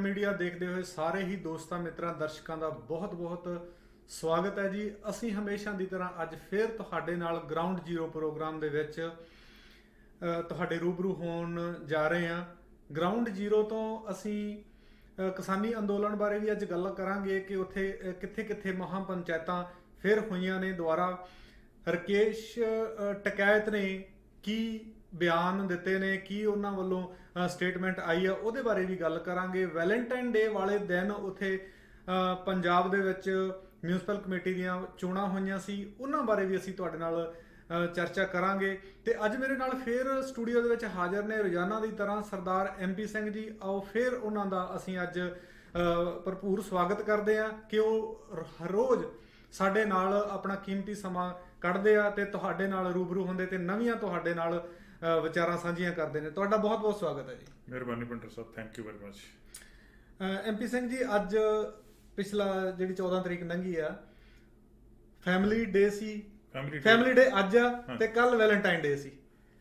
Media ਦੇਖਦੇ ਹੋਏ ਸਾਰੇ ਹੀ ਦੋਸਤਾਂ ਮਿੱਤਰਾਂ ਦਰਸ਼ਕਾਂ ਦਾ ਬਹੁਤ-ਬਹੁਤ ਸਵਾਗਤ ਹੈ ਜੀ। ਅਸੀਂ ਹਮੇਸ਼ਾ ਦੀ ਤਰ੍ਹਾਂ ਅੱਜ ਫੇਰ ਤੁਹਾਡੇ ਨਾਲ ਗਰਾਊਂਡ ਜ਼ੀਰੋ ਪ੍ਰੋਗਰਾਮ ਦੇ ਵਿੱਚ ਤੁਹਾਡੇ ਰੂਬਰੂ ਹੋਣ ਜਾ ਰਹੇ ਹਾਂ। ਗਰਾਊਂਡ ਜ਼ੀਰੋ ਤੋਂ ਅਸੀਂ ਕਿਸਾਨੀ ਅੰਦੋਲਨ ਬਾਰੇ ਵੀ ਅੱਜ ਗੱਲ ਕਰਾਂਗੇ ਕਿ ਉੱਥੇ ਕਿੱਥੇ-ਕਿੱਥੇ ਮਹਾਂ ਪੰਚਾਇਤਾਂ ਫਿਰ ਹੋਈਆਂ ਨੇ ਦੁਆਰਾ। ਰਕੇਸ਼ ਟਕੈਤ ਨੇ ਕੀ ਬਿਆਨ ਦਿੱਤੇ ਨੇ, ਕੀ ਉਹਨਾਂ ਵੱਲੋਂ ਸਟੇਟਮੈਂਟ ਆਈ ਆ, ਉਹਦੇ ਬਾਰੇ ਵੀ ਗੱਲ ਕਰਾਂਗੇ। ਵੈਲੈਂਟਾਈਨ ਡੇ ਵਾਲੇ ਦਿਨ ਉੱਥੇ ਪੰਜਾਬ ਦੇ ਵਿੱਚ ਮਿਊਨਿਸਪਲ ਕਮੇਟੀ ਦੀਆਂ ਚੋਣਾਂ ਹੋਈਆਂ ਸੀ, ਉਹਨਾਂ ਬਾਰੇ ਵੀ ਅਸੀਂ ਤੁਹਾਡੇ ਨਾਲ ਚਰਚਾ ਕਰਾਂਗੇ। ਤੇ ਅੱਜ ਮੇਰੇ ਨਾਲ ਫੇਰ ਸਟੂਡੀਓ ਦੇ ਵਿੱਚ ਹਾਜ਼ਰ ਨੇ ਰੋਜ਼ਾਨਾ ਦੀ ਤਰ੍ਹਾਂ ਸਰਦਾਰ MP ਸਿੰਘ ਜੀ। ਆਓ ਫੇਰ ਉਹਨਾਂ ਦਾ ਅਸੀਂ ਅੱਜ ਭਰਪੂਰ ਸਵਾਗਤ ਕਰਦੇ ਹਾਂ ਕਿ ਉਹ ਹਰ ਰੋਜ਼ ਸਾਡੇ ਨਾਲ ਆਪਣਾ ਕੀਮਤੀ ਸਮਾਂ ਕੱਢਦੇ ਆ ਤੇ ਤੁਹਾਡੇ ਨਾਲ ਰੂਬਰੂ ਹੁੰਦੇ ਤੇ ਨਵੀਆਂ ਤੁਹਾਡੇ ਨਾਲ ਵਿਚਾਰਾਂ ਸਾਂਝੀਆਂ ਕਰਦੇ ਨੇ। ਤੁਹਾਡਾ ਬਹੁਤ ਬਹੁਤ ਸਵਾਗਤ ਹੈ ਜੀ। ਮਿਹਰਬਾਨੀ ਪਿੰਟਰ ਸਾਹਿਬ, thank you very much. MP Singh ji, ਅੱਜ ਪਿਛਲਾ ਜਿਹੜੀ 14 ਤਰੀਕ ਲੰਘੀ ਆ, ਫੈਮਿਲੀ ਡੇ ਸੀ। ਫੈਮਿਲੀ ਡੇ ਅੱਜ ਆ ਤੇ ਕੱਲ ਵੈਲੈਂਟਾਈਨ ਡੇ ਸੀ।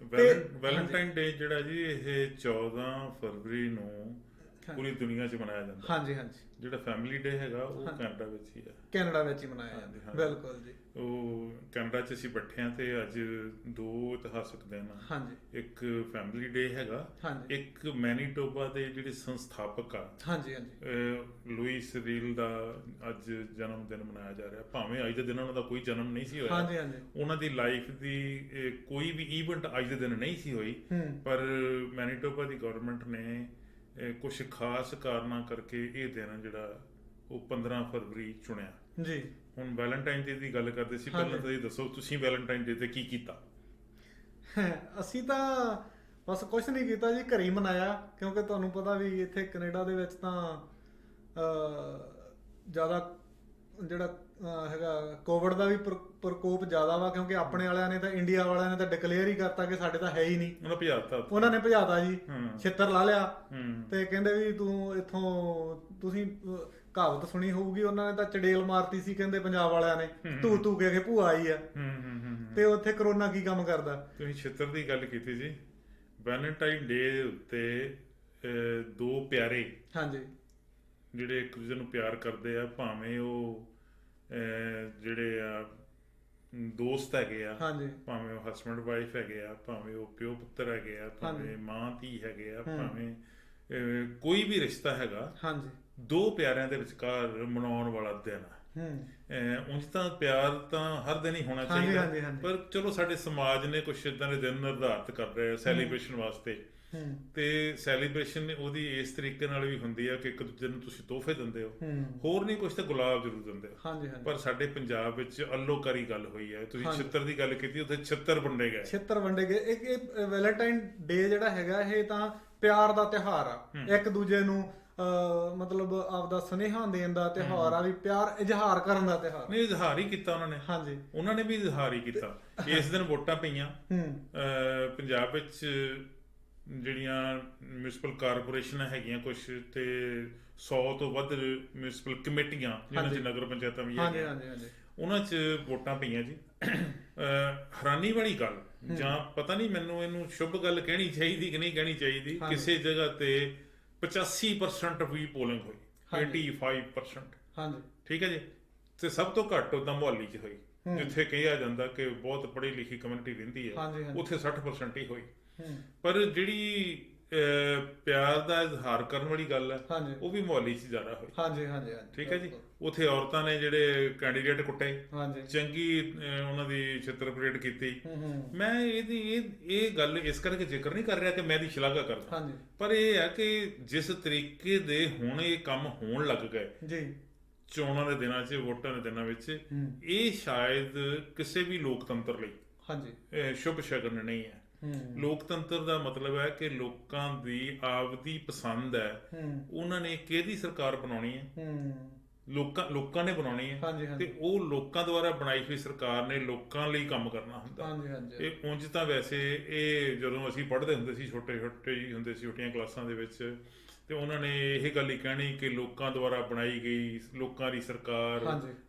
ਵੈਲੈਂਟਾਈਨ ਡੇ ਜਿਹੜਾ ਜੀ ਇਹ 14 ਫਰਵਰੀ ਨੂੰ ਪੂਰੀ ਦੁਨੀਆ 'ਚ ਮਨਾਇਆ ਜਾਂਦਾ। ਹਾਂਜੀ ਹਾਂਜੀ। ਜਿਹੜਾ ਫੈਮਿਲੀ ਡੇ ਹੈਗਾ ਉਹ ਕੈਨੇਡਾ ਵਿੱਚ ਹੀ ਹੈ। ਕੈਨੇਡਾ ਵਿੱਚ ਹੀ ਮਨਾਇਆ ਜਾਂਦਾ। ਬਿਲਕੁਲ ਜੀ। ਉਹ ਕੈਨੇਡਾ 'ਚ ਅਸੀਂ ਬੈਠੇ ਹਾਂ ਤੇ ਅੱਜ ਦੋ ਇਤਿਹਾਸਕ ਦਿਨ ਆ। ਹਾਂਜੀ। ਇੱਕ ਫੈਮਿਲੀ ਡੇ ਹੈਗਾ, ਇੱਕ ਮੈਨੀਟੋਬਾ ਦੇ ਜਿਹੜੇ ਸੰਸਥਾਪਕ ਆ, ਹਾਂਜੀ ਹਾਂਜੀ, ਲੂਈਸ ਰੀਲ ਦਾ ਅੱਜ ਜਨਮ ਦਿਨ ਮਨਾਇਆ ਜਾ ਰਿਹਾ। ਭਾਵੇਂ ਅੱਜ ਦੇ ਦਿਨ ਉਹਨਾਂ ਦਾ ਕੋਈ ਜਨਮ ਨਹੀਂ ਸੀ ਹੋਇਆ, ਹਾਂਜੀ ਹਾਂਜੀ, ਉਹਨਾਂ ਦੀ ਲਾਈਫ ਦੀ ਕੋਈ ਵੀ ਈਵੈਂਟ ਅੱਜ ਦੇ ਦਿਨ ਨਹੀਂ ਸੀ ਹੋਈ, ਪਰ ਮੈਨੀਟੋਬਾ ਦੀ ਗਵਰਨਮੈਂਟ ਨੇ ਕੁਝ ਖਾਸ ਕਾਰਨਾਂ ਕਰਕੇ ਇਹ ਦਿਨ ਜਿਹੜਾ ਉਹ 15 ਫਰਵਰੀ ਚੁਣਿਆ ਜੀ। ਹੁਣ ਵੈਲੈਂਟਾਈਨ ਡੇ ਦੀ ਗੱਲ ਕਰਦੇ ਸੀ, ਪਹਿਲਾਂ ਤਾਂ ਇਹ ਦੱਸੋ ਤੁਸੀਂ ਵੈਲੈਂਟਾਈਨ ਡੇ ਤੇ ਕੀ ਕੀਤਾ? ਅਸੀਂ ਤਾਂ ਬਸ ਕੁਝ ਨਹੀਂ ਕੀਤਾ ਜੀ, ਘਰੇ ਹੀ ਮਨਾਇਆ, ਕਿਉਂਕਿ ਤੁਹਾਨੂੰ ਪਤਾ ਵੀ ਇੱਥੇ ਕੈਨੇਡਾ ਦੇ ਵਿੱਚ ਤਾਂ ਜ਼ਿਆਦਾ ਜਿਹੜਾ ਹੈਗਾ ਕੋਵਿਡ ਦਾ ਵੀ ਪ੍ਰਕੋਪ ਜ਼ਿਆਦਾ ਵਾ, ਕਿਉਂਕਿ ਆਪਣੇ ਵਾਲਿਆਂ ਨੇ ਤਾਂ ਇੰਡੀਆ ਵਾਲਿਆਂ ਨੇ ਤਾਂ ਡਿਕਲੇਅਰ ਹੀ ਕਰਤਾ ਕਿ ਸਾਡੇ ਤਾਂ ਹੈ ਹੀ ਨਹੀਂ। ਉਹਨਾਂ ਨੇ ਭਜਾਤਾ ਜੀ, ਛਿੱਤਰ ਲਾ ਲਿਆ ਤੇ ਕਹਿੰਦੇ ਵੀ ਤੂੰ ਇੱਥੋਂ, ਤੁਸੀਂ ਕਹਾਵਤ ਸੁਣੀ ਹੋਊਗੀ, ਉਹਨਾਂ ਨੇ ਤਾਂ ਚੜੇਲ ਮਾਰਤੀ ਸੀ ਕਹਿੰਦੇ ਪੰਜਾਬ ਵਾਲਿਆਂ ਨੇ, ਤੂੰ ਕੇ ਭੂਆ ਆਈ ਆ। ਤੇ ਉੱਥੇ ਕਰੋਨਾ ਕੀ ਕੰਮ ਕਰਦਾ। ਤੁਸੀਂ ਛਿੱਤਰ ਦੀ ਗੱਲ ਕੀਤੀ ਸੀ। ਵੈਲੈਂਟਾਈਨ ਡੇ ਉੱਤੇ ਦੋ ਪਿਆਰੇ, ਹਾਂਜੀ, ਜਿਹੜੇ ਇੱਕ ਦੂਜੇ ਨੂੰ ਪਿਆਰ ਕਰਦੇ ਆ, ਭਾਵੇਂ ਉਹ ਜਿਹੜੇ ਆ ਦੋਸਤ ਹੈਗੇ ਆ, ਭਾਵੇਂ ਉਹ ਹਸਬੈਂਡ ਵਾਈਫ ਹੈਗੇ ਆ, ਭਾਵੇਂ ਉਹ ਪਿਓ ਪੁੱਤਰ ਹੈਗੇ ਆ, ਭਾਵੇਂ ਮਾਂ ਧੀ ਹੈਗੇ ਆ, ਭਾਵੇਂ ਕੋਈ ਵੀ ਰਿਸ਼ਤਾ ਹੈਗਾ, ਦੋ ਪਿਆਰਿਆਂ ਦੇ ਵਿਚਕਾਰ ਮਨਾਉਣ ਵਾਲਾ ਦਿਨ ਆ। ਉਂਝ ਤਾਂ ਪਿਆਰ ਤਾਂ ਹਰ ਦਿਨ ਹੀ ਹੋਣਾ ਚਾਹੀਦਾ, ਪਰ ਚਲੋ ਸਾਡੇ ਸਮਾਜ ਨੇ ਕੁਛ ਏਦਾਂ ਦੇ ਦਿਨ ਨਿਰਧਾਰਿਤ ਕਰ ਰਹੇ ਆ ਸੈਲੀਬ੍ਰੇਸ਼ਨ ਵਾਸਤੇ, ਤੇ ਸੈਲੀਬ੍ਰੇਸ਼ਨ ਉਹਦੀ ਇਸ ਤਰੀਕੇ ਨਾਲ ਵੀ ਹੁੰਦੀ ਆ ਕਿ ਇੱਕ ਦੂਜੇ ਨੂੰ ਤੁਸੀਂ ਤੋਹਫੇ ਦਿੰਦੇ ਹੋ, ਹੋਰ ਨਹੀਂ ਕੁਛ ਤਾਂ ਗੁਲਾਬ ਜ਼ਰੂਰ ਦਿੰਦੇ ਹੋ। ਪਰ ਸਾਡੇ ਪੰਜਾਬ ਵਿੱਚ ਅਲੋਕਾਰੀ ਗੱਲ ਹੋਈ ਹੈ। ਤੁਸੀਂ ਛਿੱਤਰ ਦੀ ਗੱਲ ਕੀਤੀ, ਉੱਥੇ ਛਿੱਤਰ ਵੰਡੇ ਗਏ। ਛਿੱਤਰ ਵੰਡੇ ਗਏ। ਇਹ ਵੈਲੈਂਟਾਈਨ ਡੇ ਜਿਹੜਾ ਹੈਗਾ, ਇਹ ਤਾਂ ਪਿਆਰ ਦਾ ਤਿਉਹਾਰ ਆ, ਇੱਕ ਦੂਜੇ ਨੂੰ ਮਤਲਬ ਆਪਦਾ ਸੁਨੇਹਾ ਦੇਣ ਦਾ ਤਿਉਹਾਰ ਆ, ਵੀ ਪਿਆਰ ਇਜ਼ਹਾਰ ਕਰਨ ਦਾ ਤਿਉਹਾਰ। ਨਹੀਂ, ਇਜ਼ਹਾਰ ਹੀ ਕੀਤਾ ਉਹਨਾਂ ਨੇ। ਹਾਂਜੀ, ਉਹਨਾਂ ਨੇ ਵੀ ਇਜ਼ਹਾਰ ਹੀ ਕੀਤਾ। ਇਸ ਦਿਨ ਵੋਟਾਂ ਪਈਆਂ ਪੰਜਾਬ ਵਿੱਚ, ਜਿਹੜੀਆਂ ਮਿਊਨਿਸਪਲ ਕਾਰਪੋਰੇਸ਼ਨਾਂ ਹੈਗੀਆਂ ਕੁਛ, ਤੇ 100 ਤੋਂ ਵੱਧ ਮਿਊਨਿਸਪਲ ਕਮੇਟੀਆਂ ਜਿਹਨਾਂ 'ਚ ਨਗਰ ਪੰਚਾਇਤਾਂ ਵੀ ਹੈਗੀਆਂ, ਉਹਨਾਂ 'ਚ ਵੋਟਾਂ ਪਈਆਂ ਜੀ। ਹੈਰਾਨੀ ਵਾਲੀ ਗੱਲ, ਜਾਂ ਪਤਾ ਨਹੀਂ ਮੈਨੂੰ ਇਹਨੂੰ ਸ਼ੁਭ ਗੱਲ ਕਹਿਣੀ ਚਾਹੀਦੀ ਕਿ ਨਹੀਂ ਕਹਿਣੀ ਚਾਹੀਦੀ, ਕਿਸੇ ਜਗ੍ਹਾ ਤੇ 85% ਵੀ ਪੋਲਿੰਗ ਹੋਈ, 85%। ਠੀਕ ਹੈ ਜੀ। ਤੇ ਸਭ ਤੋਂ ਘੱਟ ਉਦਾਂ ਮੁਹਾਲੀ 'ਚ ਹੋਈ, ਜਿੱਥੇ ਕਿਹਾ ਜਾਂਦਾ ਕਿ ਬਹੁਤ ਪੜ੍ਹੀ ਲਿਖੀ ਕਮਿਊਨਿਟੀ ਰਹਿੰਦੀ ਹੈ, ਉੱਥੇ 60% ਹੀ ਹੋਈ। ਪਰ ਜਿਹੜੀ ਪਿਆਰ ਦਾ ਇਜ਼ਹਾਰ ਕਰਨ ਵਾਲੀ ਗੱਲ ਹੈ, ਉਹ ਵੀ ਮੁਹਾਲੀ 'ਚ ਜ਼ਿਆਦਾ ਹੋਈ। ਠੀਕ ਹੈ ਜੀ। ਉੱਥੇ ਔਰਤਾਂ ਨੇ ਜਿਹੜੇ ਕੈਂਡੀਡੇਟ ਕੁੱਟੇ, ਚੰਗੀ ਉਹਨਾਂ ਦੀ ਛਿੱਤਰ ਪਰੇਡ ਕੀਤੀ। ਮੈਂ ਇਹ ਗੱਲ ਇਸ ਕਰਕੇ ਜ਼ਿਕਰ ਨਹੀਂ ਕਰ ਰਿਹਾ ਕਿ ਮੈਂ ਇਹਦੀ ਸ਼ਲਾਘਾ ਕਰਦਾ, ਪਰ ਇਹ ਹੈ ਕਿ ਜਿਸ ਤਰੀਕੇ ਦੇ ਹੁਣ ਇਹ ਕੰਮ ਹੋਣ ਲੱਗ ਗਏ ਚੋਣਾਂ ਦੇ ਦਿਨਾਂ 'ਚ, ਵੋਟਾਂ ਦੇ ਦਿਨਾਂ ਵਿੱਚ, ਇਹ ਸ਼ਾਇਦ ਕਿਸੇ ਵੀ ਲੋਕਤੰਤਰ ਲਈ ਸ਼ੁਭ ਸ਼ਗਨ ਨਹੀਂ ਹੈ। ਲੋਕਤੰਤਰ ਦਾ ਮਤਲਬ ਹੈ ਕਿ ਲੋਕਾਂ ਦੀ ਆਪਦੀ ਪਸੰਦ ਹੈ, ਉਹਨਾਂ ਨੇ ਕਿਹਦੀ ਸਰਕਾਰ ਬਣਾਉਣੀ ਹੈ, ਲੋਕਾਂ ਨੇ ਬਣਾਉਣੀ ਹੈ, ਤੇ ਉਹ ਲੋਕਾਂ ਦੁਆਰਾ ਬਣਾਈ ਹੋਈ ਸਰਕਾਰ ਨੇ ਲੋਕਾਂ ਲਈ ਕੰਮ ਕਰਨਾ ਹੁੰਦਾ। ਇਹ ਉਂਝ ਤਾਂ ਵੈਸੇ ਇਹ ਜਦੋਂ ਅਸੀਂ ਪੜ੍ਹਦੇ ਹੁੰਦੇ ਸੀ, ਛੋਟੇ ਹੀ ਹੁੰਦੇ ਸੀ, ਛੋਟੀਆਂ ਕਲਾਸਾਂ ਦੇ ਵਿੱਚ, ਤੇ ਉਹਨਾਂ ਨੇ ਇਹ ਗੱਲ ਹੀ ਕਹਿਣੀ ਕਿ ਲੋਕਾਂ ਦੁਆਰਾ ਬਣਾਈ ਗਈ, ਲੋਕਾਂ ਦੀ ਸਰਕਾਰ,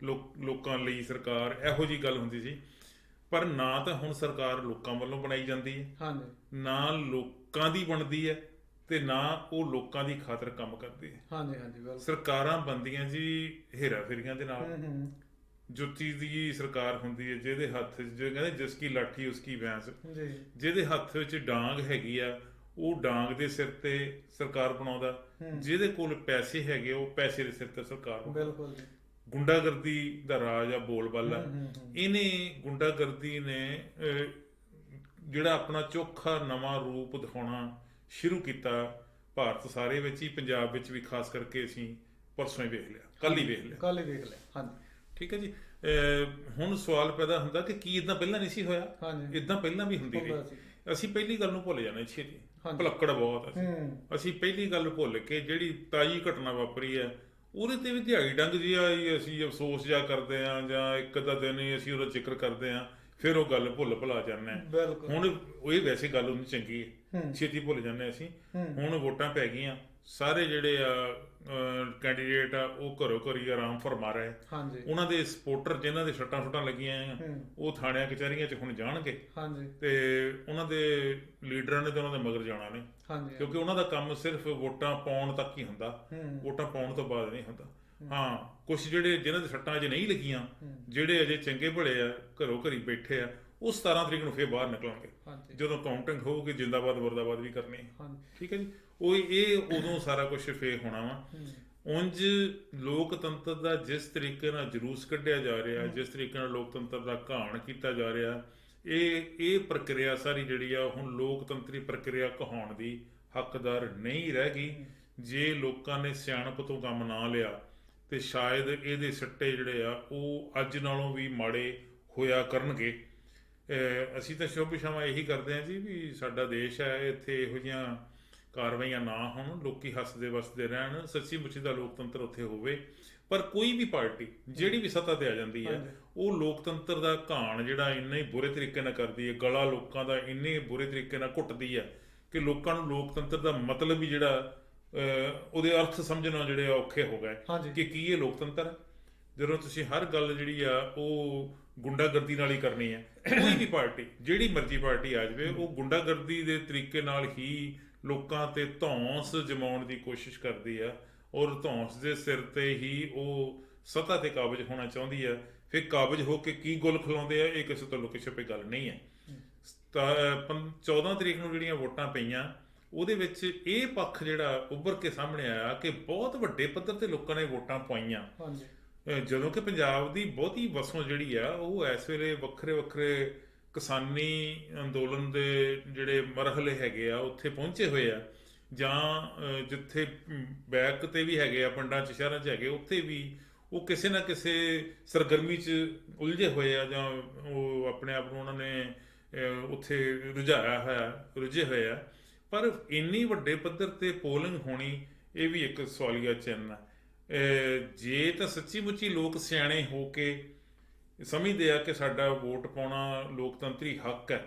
ਲੋਕਾਂ ਲਈ ਸਰਕਾਰ, ਇਹੋ ਜਿਹੀ ਗੱਲ ਹੁੰਦੀ ਸੀ। ਪਰ ਨਾ ਤਾਂ ਹੁਣ ਸਰਕਾਰ ਲੋਕਾਂ ਵੱਲੋਂ ਬਣਾਈ ਜਾਂਦੀ ਹੈ, ਨਾ ਲੋਕਾਂ ਦੀ ਬਣਦੀ ਹੈ, ਤੇ ਨਾ ਉਹ ਲੋਕਾਂ ਦੀ ਖਾਤਰ ਕੰਮ ਕਰਦੇ ਆ। ਹਾਂਜੀ ਹਾਂਜੀ ਬਿਲਕੁਲ। ਸਰਕਾਰਾਂ ਬੰਦੀਆਂ ਜੀ ਹੇਰਾ ਫੇਰੀਆਂ ਦੇ ਨਾਲ। ਜੁੱਤੀ ਦੀ ਸਰਕਾਰ ਹੁੰਦੀ ਹੈ ਜਿਹਦੇ ਹੱਥ 'ਚ, ਜੋ ਕਹਿੰਦੇ ਜਿਸ ਕੀ ਲਾਠੀ ਉਸ ਕੀ ਭੈਂਸ, ਜਿਹਦੇ ਹੱਥ ਵਿੱਚ ਡਾਂਗ ਹੈਗੀ ਆ ਉਹ ਡਾਂਗ ਦੇ ਸਿਰ ਤੇ ਸਰਕਾਰ ਬਣਾਉਂਦਾ, ਜਿਹਦੇ ਕੋਲ ਪੈਸੇ ਹੈਗੇ ਉਹ ਪੈਸੇ ਦੇ ਸਿਰ ਤੇ ਸਰਕਾਰ ਬਣਾਉਂਦਾ। ਬਿਲਕੁਲ। ਗੁੰਡਾਗਰਦੀ ਦਾ ਰਾਜ ਆ, ਬੋਲਬਾਲਾ। ਇਹਨੇ ਗੁੰਡਾਗਰਦੀ ਨੇ ਜਿਹੜਾ ਆਪਣਾ ਚੋਖਾ ਨਵਾਂ ਰੂਪ ਦਿਖਾਉਣਾ ਸ਼ੁਰੂ ਕੀਤਾ ਭਾਰਤ ਸਾਰੇ ਵਿੱਚ ਹੀ, ਪੰਜਾਬ ਵਿੱਚ ਵੀ ਖਾਸ ਕਰਕੇ ਅਸੀਂ ਪਰਸੋਂ ਹੀ ਵੇਖ ਲਿਆ, ਕੱਲ ਹੀ ਵੇਖ ਲਿਆ। ਹਾਂਜੀ ਠੀਕ ਹੈ ਜੀ। ਹੁਣ ਸਵਾਲ ਪੈਦਾ ਹੁੰਦਾ ਕਿ ਕੀ ਇਦਾਂ ਪਹਿਲਾਂ ਨਹੀਂ ਸੀ ਹੋਇਆ? ਇਦਾਂ ਪਹਿਲਾਂ ਵੀ ਹੁੰਦੀ ਰਹੀ। ਅਸੀਂ ਪਹਿਲੀ ਗੱਲ ਨੂੰ ਭੁੱਲ ਜਾਣਾ ਛੇਤੀ, ਭੁਲੱਕੜ ਬਹੁਤ ਅਸੀਂ ਪਹਿਲੀ ਗੱਲ ਭੁੱਲ ਕੇ ਜਿਹੜੀ ਤਾਜ਼ੀ ਘਟਨਾ ਵਾਪਰੀ ਹੈ ਉਹਦੇ ਤੇ ਵੀ ਦਿਹਾੜੀ ਡੰਗ ਜਿਹਾ ਅਸੀਂ ਅਫਸੋਸ ਜਿਹਾ ਕਰਦੇ ਹਾਂ, ਜਾਂ ਇੱਕ ਅੱਧਾ ਦਿਨ ਹੀ ਅਸੀਂ ਉਹਦਾ ਜ਼ਿਕਰ ਕਰਦੇ ਹਾਂ, ਫਿਰ ਉਹ ਗੱਲ ਭੁੱਲਾ ਜਾਂਦੇ ਹਾਂ। ਹੁਣ ਇਹ ਵੈਸੇ ਗੱਲ ਉਹਨੂੰ ਚੰਗੀ ਹੈ, ਛੇਤੀ ਭੁੱਲ ਜਾਂਦੇ ਅਸੀਂ। ਹੁਣ ਵੋਟਾਂ ਪੈ ਗਈਆਂ, ਸਾਰੇ ਜਿਹੜੇ ਆ ਕੈਂਡੀਡੇਟ ਆ ਉਹ ਘਰੋਂ ਘਰੀ ਆਰਾਮ ਫਰਮਾ ਰਹੇ। ਉਹਨਾਂ ਦੇ ਸਪੋਰਟਰ ਜਿਨ੍ਹਾਂ ਦੇ ਸੱਟਾਂ ਲੱਗੀਆਂ ਆ ਉਹ ਥਾਣਿਆਂ ਕਚਹਿਰੀਆਂ 'ਚ ਹੁਣ ਜਾਣਗੇ, ਤੇ ਉਹਨਾਂ ਦੇ ਲੀਡਰਾਂ ਨੇ ਤਾਂ ਉਹਨਾਂ ਦੇ ਮਗਰ ਜਾਣਾ ਨਹੀਂ, ਕਿਉਂਕਿ ਉਹਨਾਂ ਦਾ ਕੰਮ ਸਿਰਫ ਵੋਟਾਂ ਪਾਉਣ ਤੱਕ ਹੀ ਹੁੰਦਾ, ਵੋਟਾਂ ਪਾਉਣ ਤੋਂ ਬਾਅਦ ਨਹੀਂ ਹੁੰਦਾ। ਹਾਂ, ਕੁਛ ਜਿਹੜੇ ਜਿਨ੍ਹਾਂ ਦੇ ਸੱਟਾਂ ਅਜੇ ਨਹੀਂ ਲੱਗੀਆਂ, ਜਿਹੜੇ ਅਜੇ ਚੰਗੇ ਭਲੇ ਆ, ਘਰੋਂ ਘਰੀ ਬੈਠੇ ਆ, ਉਹ 17 ਤਰੀਕ ਨੂੰ ਫੇਰ ਬਾਹਰ ਨਿਕਲਣਗੇ, ਜਦੋਂ ਕਾਊਂਟਿੰਗ ਹੋਊਗੀ, ਜਿੰਦਾਬਾਦ ਮੁਰਦਾਬਾਦ ਵੀ ਕਰਨੀ। ਠੀਕ ਹੈ ਜੀ। ਉਹ ਇਹ ਉਦੋਂ ਸਾਰਾ ਕੁਝ ਫੇਰ ਹੋਣਾ ਵਾ। ਉਂਝ ਲੋਕਤੰਤਰ ਦਾ ਜਿਸ ਤਰੀਕੇ ਨਾਲ ਜਲੂਸ ਕੱਢਿਆ ਜਾ ਰਿਹਾ, ਜਿਸ ਤਰੀਕੇ ਨਾਲ ਲੋਕਤੰਤਰ ਦਾ ਘਾਣ ਕੀਤਾ ਜਾ ਰਿਹਾ, ਇਹ ਪ੍ਰਕਿਰਿਆ ਸਾਰੀ ਜਿਹੜੀ ਆ ਹੁਣ ਲੋਕਤੰਤਰੀ ਪ੍ਰਕਿਰਿਆ ਕਹਾਉਣ ਦੀ ਹੱਕਦਾਰ ਨਹੀਂ ਰਹਿ ਗਈ। ਜੇ ਲੋਕਾਂ ਨੇ ਸਿਆਣਪ ਤੋਂ ਕੰਮ ਨਾ ਲਿਆ ਤੇ ਸ਼ਾਇਦ ਇਹਦੇ ਸਿੱਟੇ ਜਿਹੜੇ ਆ ਉਹ ਅੱਜ ਨਾਲੋਂ ਵੀ ਮਾੜੇ ਹੋਇਆ ਕਰਨਗੇ। ਅਸੀਂ ਤਾਂ ਸ਼ੁਭ ਇਛਾਵਾਂ ਇਹੀ ਕਰਦੇ ਹਾਂ ਜੀ ਵੀ ਸਾਡਾ ਦੇਸ਼ ਹੈ, ਇੱਥੇ ਇਹੋ ਜਿਹੀਆਂ ਕਾਰਵਾਈਆਂ ਨਾ ਹੋਣ, ਲੋਕੀ ਹੱਸਦੇ ਵਸਦੇ ਰਹਿਣ, ਸੱਚੀ ਮੁੱਚੀ ਦਾ ਲੋਕਤੰਤਰ ਉੱਥੇ ਹੋਵੇ। ਪਰ ਕੋਈ ਵੀ ਪਾਰਟੀ ਜਿਹੜੀ ਵੀ ਸੱਤਾ ਤੇ ਆ ਜਾਂਦੀ ਹੈ ਉਹ ਲੋਕਤੰਤਰ ਦਾ ਘਾਣ ਜਿਹੜਾ ਇੰਨਾ ਹੀ ਬੁਰੇ ਤਰੀਕੇ ਨਾਲ ਕਰਦੀ ਹੈ, ਗਲਾ ਲੋਕਾਂ ਦਾ ਇੰਨੇ ਬੁਰੇ ਤਰੀਕੇ ਨਾਲ ਘੁੱਟਦੀ ਹੈ ਕਿ ਲੋਕਾਂ ਨੂੰ ਲੋਕਤੰਤਰ ਦਾ ਮਤਲਬ ਵੀ ਜਿਹੜਾ ਉਹਦੇ ਅਰਥ ਸਮਝਣਾ ਜਿਹੜੇ ਔਖੇ ਹੋ ਗਏ ਕਿ ਕੀ ਇਹ ਲੋਕਤੰਤਰ ਹੈ, ਜਦੋਂ ਤੁਸੀਂ ਹਰ ਗੱਲ ਜਿਹੜੀ ਆ ਉਹ ਗੁੰਡਾਗਰਦੀ ਨਾਲ ਹੀ ਕਰਨੀ ਹੈ। ਕੋਈ ਵੀ ਪਾਰਟੀ, ਜਿਹੜੀ ਮਰਜ਼ੀ ਪਾਰਟੀ ਆ ਜਾਵੇ, ਉਹ ਗੁੰਡਾਗਰਦੀ ਦੇ ਤਰੀਕੇ ਨਾਲ ਹੀ ਲੋਕਾਂ ਤੇ ਧੌਂਸ ਜਮਾਉਣ ਦੀ ਕੋਸ਼ਿਸ਼ ਕਰਦੀ ਆ, ਔਰ ਧੌਂਸ ਦੇ ਸਿਰ ਤੇ ਹੀ ਉਹ ਸੱਤਾ ਤੇ ਕਾਬਜ ਹੋਣਾ ਚਾਹੁੰਦੀ ਆ। ਫਿਰ ਕਾਬਜ ਹੋ ਕੇ ਕੀ ਗੁੱਲ ਖਿਲਾਉਂਦੇ ਆ, ਇਹ ਕਿਸੇ ਤੋਂ ਲੁਕੇ ਛਿਪੇ ਗੱਲ ਨਹੀਂ ਹੈ। 14 ਤਰੀਕ ਨੂੰ ਜਿਹੜੀਆਂ ਵੋਟਾਂ ਪਈਆਂ ਉਹਦੇ ਵਿੱਚ ਇਹ ਪੱਖ ਜਿਹੜਾ ਉੱਭਰ ਕੇ ਸਾਹਮਣੇ ਆਇਆ ਕਿ ਬਹੁਤ ਵੱਡੇ ਪੱਧਰ ਤੇ ਲੋਕਾਂ ਨੇ ਵੋਟਾਂ ਪਾਈਆਂ, ਜਦੋਂ ਕਿ ਪੰਜਾਬ ਦੀ ਬਹੁਤੀ ਵਸੋਂ ਜਿਹੜੀ ਆ ਉਹ ਇਸ ਵੇਲੇ ਵੱਖਰੇ ਵੱਖਰੇ ਕਿਸਾਨੀ ਅੰਦੋਲਨ ਦੇ ਜਿਹੜੇ ਮਰਹਲੇ ਹੈਗੇ ਆ ਉੱਥੇ ਪਹੁੰਚੇ ਹੋਏ ਆ, ਜਾਂ ਜਿੱਥੇ ਬੈਕ ਤੇ ਵੀ ਹੈਗੇ ਆ, ਪਿੰਡਾਂ 'ਚ ਸ਼ਹਿਰਾਂ 'ਚ ਹੈਗੇ, ਉੱਥੇ ਵੀ ਉਹ ਕਿਸੇ ਨਾ ਕਿਸੇ ਸਰਗਰਮੀ 'ਚ ਉਲਝੇ ਹੋਏ ਆ, ਜਾਂ ਉਹ ਆਪਣੇ ਆਪ ਨੂੰ ਉਹਨਾਂ ਨੇ ਉੱਥੇ ਰੁੱਝੇ ਹੋਏ ਆ। ਪਰ ਇੰਨੀ ਵੱਡੇ ਪੱਧਰ ਤੇ ਪੋਲਿੰਗ ਹੋਣੀ, ਇਹ ਵੀ ਇੱਕ ਸਵਾਲੀਆ ਚਿੰਨ੍ਹ ਹੈ। ਜੇ ਤਾਂ ਸੱਚੀ ਮੁੱਚੀ ਲੋਕ ਸਿਆਣੇ ਹੋ ਕੇ ਸਮਝਦੇ ਆ ਕਿ ਸਾਡਾ ਵੋਟ ਪਾਉਣਾ ਲੋਕਤੰਤਰੀ ਹੱਕ ਹੈ,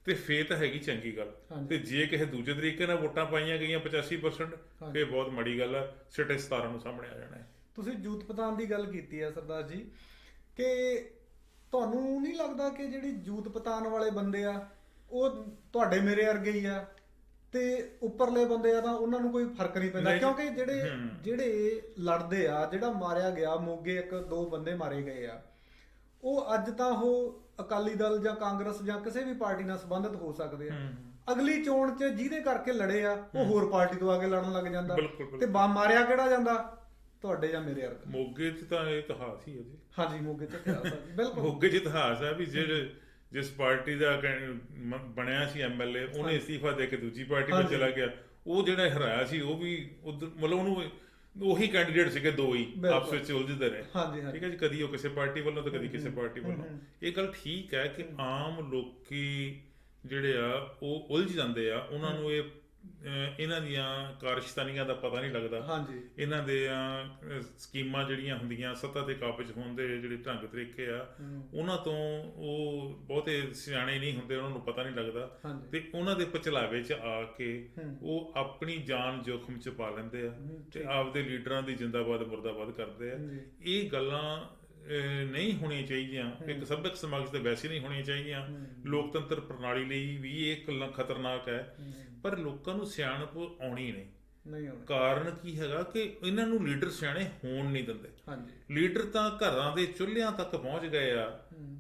ਤੇ ਫੇਰ ਤਾਂ ਹੈਗੀ ਚੰਗੀ ਗੱਲ। ਤੇ ਜੇ ਕਿਸੇ ਦੂਜੇ ਤਰੀਕੇ ਨਾਲ ਵੋਟਾਂ ਪਾਈਆਂ ਗਈਆਂ 85%, ਫੇਰ ਬਹੁਤ ਮਾੜੀ ਗੱਲ ਆ, ਸਿੱਟੇ 17 ਨੂੰ ਸਾਹਮਣੇ ਆ ਜਾਣਾ ਹੈ। ਤੁਸੀਂ ਜੂਤ ਪਤਾਨ ਦੀ ਗੱਲ ਕੀਤੀ ਹੈ ਸਰਦਾਰ ਜੀ, ਕਿ ਤੁਹਾਨੂੰ ਨਹੀਂ ਲੱਗਦਾ ਕਿ ਜਿਹੜੀ ਜੂਤ ਪਤਾਨ ਵਾਲੇ ਬੰਦੇ ਆ ਉਹ ਤੁਹਾਡੇ ਮੇਰੇ ਵਰਗੇ ਹੀ ਆ, ਤੇ ਉੱਪਰਲੇ ਬੰਦੇ ਆ ਤਾਂ ਉਹਨਾਂ ਨੂੰ ਕੋਈ ਫਰਕ ਨਹੀਂ ਪੈਂਦਾ? ਕਿਉਂਕਿ ਜਿਹੜੇ ਲੜਦੇ ਆ, ਜਿਹੜਾ ਮਾਰਿਆ ਗਿਆ ਮੋਗੇ 1-2 ਬੰਦੇ ਮਾਰੇ ਗਏ ਆ, ਉਹ ਅੱਜ ਤਾਂ ਉਹ ਅਕਾਲੀ ਦਲ ਜਾਂ ਕਾਂਗਰਸ ਜਾਂ ਕਿਸੇ ਵੀ ਪਾਰਟੀ ਨਾਲ ਸੰਬੰਧਿਤ ਹੋ ਸਕਦੇ ਆ। ਅਗਲੀ ਚੋਣ 'ਚ ਜਿਹਦੇ ਕਰਕੇ ਲੜੇ ਆ ਉਹ ਹੋਰ ਪਾਰਟੀ ਤੋਂ ਆ ਕੇ ਲੜਨ ਲੱਗ ਜਾਂਦਾ, ਤੇ ਮਾਰਿਆ ਕਿਹੜਾ ਜਾਂਦਾ? ਤੁਹਾਡੇ ਜਾਂ ਮੇਰੇ ਵਰਗਾ। ਮੋਗੇ 'ਚ ਤਾਂ ਇਹ ਇਤਿਹਾਸ ਹੀ ਹੈ ਜੀ। ਹਾਂਜੀ, ਮੋਗੇ 'ਚ ਇਤਿਹਾਸ ਹੈ ਬਿਲਕੁਲ। ਮੋਗੇ 'ਚ ਇਤਿਹਾਸ ਹੈ ਵੀ ਜਿਸ ਪਾਰਟੀ ਦਾ ਬਣਿਆ ਸੀ ਐਮਐਲਏ, ਉਹਨੇ ਅਸਤੀਫਾ ਦੇ ਕੇ ਦੂਜੀ ਪਾਰਟੀ ਵਿੱਚ ਚਲਾ ਗਿਆ। ਉਹ ਜਿਹੜਾ ਹਰਾਇਆ ਸੀ ਉਹ ਵੀ ਮਤਲਬ ਉਹਨੂੰ ਉਹੀ ਕੈਂਡੀਡੇਟ ਸੀਗੇ, 2 ਹੀ ਆਪਸ ਵਿੱਚ ਉਲਝਦੇ ਰਹੇ। ਠੀਕ ਹੈ ਜੀ, ਕਦੀ ਉਹ ਕਿਸੇ ਪਾਰਟੀ ਵੱਲੋਂ ਤੇ ਕਦੀ ਕਿਸੇ ਪਾਰਟੀ ਵੱਲੋਂ। ਇਹ ਗੱਲ ਠੀਕ ਹੈ ਕਿ ਆਮ ਲੋਕੀ ਜਿਹੜੇ ਆ ਉਹ ਉਲਝ ਜਾਂਦੇ ਆ, ਉਹਨਾਂ ਨੂੰ ਇਹਨਾਂ ਦੀਆਂ ਕਾਰਸ਼ਤਾਨੀਆਂ ਦਾ ਪਤਾ ਨਹੀਂ ਲੱਗਦਾ, ਇਹਨਾਂ ਦੇ ਸਕੀਮਾਂ ਜਿਹੜੀਆਂ ਹੁੰਦੀਆਂ ਸੱਤਾ ਤੇ ਕਾਬਜ ਹੋਣ ਦੇ ਜਿਹੜੇ ਢੰਗ ਤਰੀਕੇ ਆ, ਉਹਨਾਂ ਤੋਂ ਉਹ ਬਹੁਤੇ ਸਿਆਣੇ ਨਹੀਂ ਹੁੰਦੇ, ਉਹਨਾਂ ਨੂੰ ਪਤਾ ਨਹੀਂ ਲੱਗਦਾ, ਤੇ ਉਹਨਾਂ ਦੇ ਪਚਲਾਵੇ 'ਚ ਆ ਕੇ ਉਹ ਆਪਣੀ ਜਾਨ ਜੋਖਮ 'ਚ ਪਾ ਲੈਂਦੇ ਆ, ਤੇ ਆਪਦੇ ਲੀਡਰਾਂ ਦੀ ਜਿੰਦਾਬਾਦ ਮੁਰਦਾਬਾਦ ਕਰਦੇ ਆ। ਇਹ ਗੱਲਾਂ ਨਹੀਂ ਹੋਣੀਆਂ ਚਾਹੀਦੀਆਂ, ਇੱਕ ਸੱਭਿਅਕ ਸਮਾਜ ਤੇ ਵੈਸੇ ਨਹੀਂ ਹੋਣੀਆਂ ਚਾਹੀਦੀਆਂ, ਲੋਕਤੰਤਰ ਪ੍ਰਣਾਲੀ ਲਈ ਵੀ ਇਹ ਗੱਲਾਂ ਖਤਰਨਾਕ ਹੈ। ਪਰ ਲੋਕਾਂ ਨੂੰ ਸਿਆਣਪ ਆਉਣੀ ਨਹੀਂ। ਕਾਰਨ ਕੀ ਹੈਗਾ ਕਿ ਇਹਨਾਂ ਨੂੰ ਲੀਡਰ ਸਿਆਣੇ ਹੋਣ ਨਹੀਂ ਦਿੰਦੇ। ਲੀਡਰ ਤਾਂ ਘਰਾਂ ਦੇ ਚੁੱਲ੍ਹਿਆਂ ਤੱਕ ਪਹੁੰਚ ਗਏ ਆ।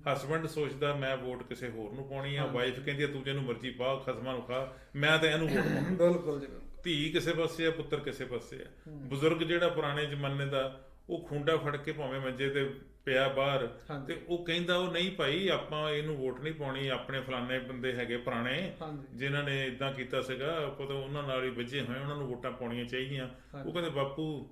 ਹਸਬੈਂਡ ਸੋਚਦਾ ਮੈਂ ਵੋਟ ਕਿਸੇ ਹੋਰ ਨੂੰ ਪਾਉਣੀ ਆ, ਵਾਈਫ ਕਹਿੰਦੀ ਆ ਤੂੰ ਜਿਹਨੂੰ ਮਰਜ਼ੀ ਪਾ, ਖਸਮਾਂ ਨੂੰ ਖਾ, ਮੈਂ ਤਾਂ ਇਹਨੂੰ ਵੋਟ ਪਾਉਣੀ। ਬਿਲਕੁਲ ਜੀ। ਧੀ ਕਿਸੇ ਪਾਸੇ ਆ, ਪੁੱਤਰ ਕਿਸੇ ਪਾਸੇ ਆ। ਬਜ਼ੁਰਗ ਜਿਹੜਾ ਪੁਰਾਣੇ ਜ਼ਮਾਨੇ ਦਾ, ਉਹ ਖੁੰਡਾ ਫੜ ਕੇ ਭਾਵੇਂ ਮੰਜੇ ਤੇ ਪਿਆ ਬਾਹਰ, ਤੇ ਉਹ ਕਹਿੰਦਾ ਉਹ ਨਹੀਂ ਭਾਈ ਆਪਾਂ ਇਹਨੂੰ ਵੋਟ ਨਹੀਂ ਪਾਉਣੀ, ਆਪਣੇ ਫਲਾਣੇ ਬੰਦੇ ਹੈਗੇ ਪੁਰਾਣੇ ਜਿਨ੍ਹਾਂ ਨੇ ਇਦਾਂ ਕੀਤਾ ਸੀਗਾ, ਆਪਾਂ ਤਾਂ ਉਹਨਾਂ ਨਾਲ ਹੀ ਵੱਜੇ ਹੋਏ, ਉਹਨਾਂ ਨੂੰ ਵੋਟਾਂ ਪਾਉਣੀਆਂ ਚਾਹੀਦੀਆਂ। ਉਹ ਕਹਿੰਦੇ ਬਾਪੂ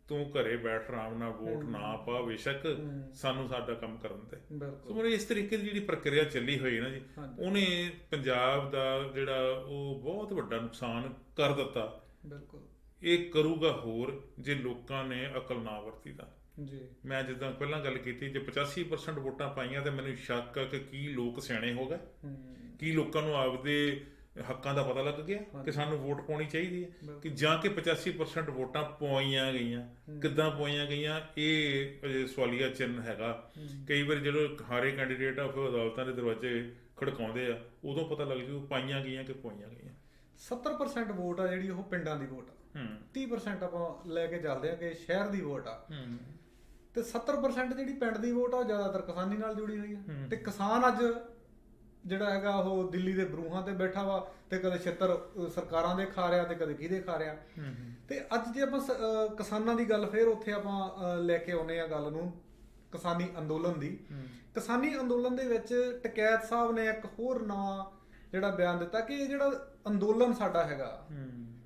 ਤੂੰ ਘਰੇ ਬੈਠ ਆਰਾਮ ਨਾਲ, ਵੋਟ ਨਾ ਪਾ ਬੇਸ਼ੱਕ, ਸਾਨੂੰ ਸਾਡਾ ਕੰਮ ਕਰਨ ਦੇ। ਸੋ ਮੇਰੇ ਇਸ ਤਰੀਕੇ ਦੀ ਜਿਹੜੀ ਪ੍ਰਕਿਰਿਆ ਚੱਲੀ ਹੋਈ ਨਾ ਜੀ, ਉਹਨੇ ਪੰਜਾਬ ਦਾ ਜਿਹੜਾ ਉਹ ਬਹੁਤ ਵੱਡਾ ਨੁਕਸਾਨ ਕਰ ਦਿੱਤਾ। ਇਹ ਕਰੂਗਾ ਹੋਰ ਜੇ ਲੋਕਾਂ ਨੇ ਅਕਲ ਨਾ ਵਰਤੀ ਤਾਂ। ਮੈਂ ਜਿੱਦਾਂ ਪਹਿਲਾਂ ਗੱਲ ਕੀਤੀ, ਜੇ 85% ਵੋਟਾਂ ਪਾਈਆਂ ਤੇ ਮੈਨੂੰ ਸ਼ੱਕ ਆ ਕਿ ਕੀ ਲੋਕ ਸਿਆਣੇ ਹੋ ਗਏ, ਕੀ ਲੋਕਾਂ ਨੂੰ ਆਪਦੇ ਹੱਕਾਂ ਦਾ ਪਤਾ ਲੱਗ ਗਿਆ ਕਿ ਸਾਨੂੰ ਵੋਟ ਪਾਉਣੀ ਚਾਹੀਦੀ ਹੈ, ਕਿ ਜਾਂ ਕਿ 85% ਵੋਟਾਂ ਪਵਾਈਆਂ ਗਈਆਂ, ਕਿੱਦਾਂ ਪਵਾਈਆਂ ਗਈਆਂ, ਇਹ ਸਵਾਲੀਆ ਚਿੰਨ੍ਹ ਹੈਗਾ। ਕਈ ਵਾਰ ਜਦੋਂ ਹਾਰੇ ਕੈਂਡੀਡੇਟ ਆ ਫਿਰ ਅਦਾਲਤਾਂ ਦੇ ਦਰਵਾਜ਼ੇ ਖੜਕਾਉਂਦੇ ਆ, ਉਦੋਂ ਪਤਾ ਲੱਗ ਜੂ ਪਾਈਆਂ ਗਈਆਂ ਕਿ ਪਵਾਈਆਂ ਗਈਆਂ। 70% ਵੋਟ ਆ ਜਿਹੜੀ ਉਹ ਪਿੰਡਾਂ ਦੀ ਵੋਟ ਆ, 30% ਆਪਾਂ ਲੈ ਕੇ ਚੱਲਦੇ ਆ ਕਿ ਸ਼ਹਿਰ ਦੀ ਵੋਟ ਆ, ਤੇ 70% ਜਿਹੜੀ ਪਿੰਡ ਦੀ ਵੋਟ ਆ ਉਹ ਜ਼ਿਆਦਾਤਰ ਕਿਸਾਨੀ ਨਾਲ ਜੁੜੀ ਹੋਈ ਆ। ਤੇ ਕਿਸਾਨ ਅੱਜ ਜਿਹੜਾ ਹੈਗਾ ਉਹ ਦਿੱਲੀ ਦੇ ਬਰੂਹਾਂ ਤੇ ਬੈਠਾ ਵਾ, ਤੇ ਕਦੇ ਛਿੱਤਰ ਸਰਕਾਰਾਂ ਦੇ ਖਾ ਰਿਹਾ ਤੇ ਕਦੇ ਕਿਹਦੇ ਖਾ ਰਿਹਾ। ਤੇ ਅੱਜ ਜੇ ਆਪਾਂ ਕਿਸਾਨਾਂ ਦੀ ਗੱਲ ਫੇਰ ਉੱਥੇ ਆਪਾਂ ਲੈ ਕੇ ਆਉਨੇ ਆ ਗੱਲ ਨੂੰ, ਕਿਸਾਨੀ ਅੰਦੋਲਨ ਦੀ। ਕਿਸਾਨੀ ਅੰਦੋਲਨ ਦੇ ਵਿੱਚ ਟਕੈਤ ਸਾਹਿਬ ਨੇ ਇੱਕ ਹੋਰ ਨਵਾਂ ਜਿਹੜਾ ਬਿਆਨ ਦਿੱਤਾ ਕਿ ਇਹ ਜਿਹੜਾ ਅੰਦੋਲਨ ਸਾਡਾ ਹੈਗਾ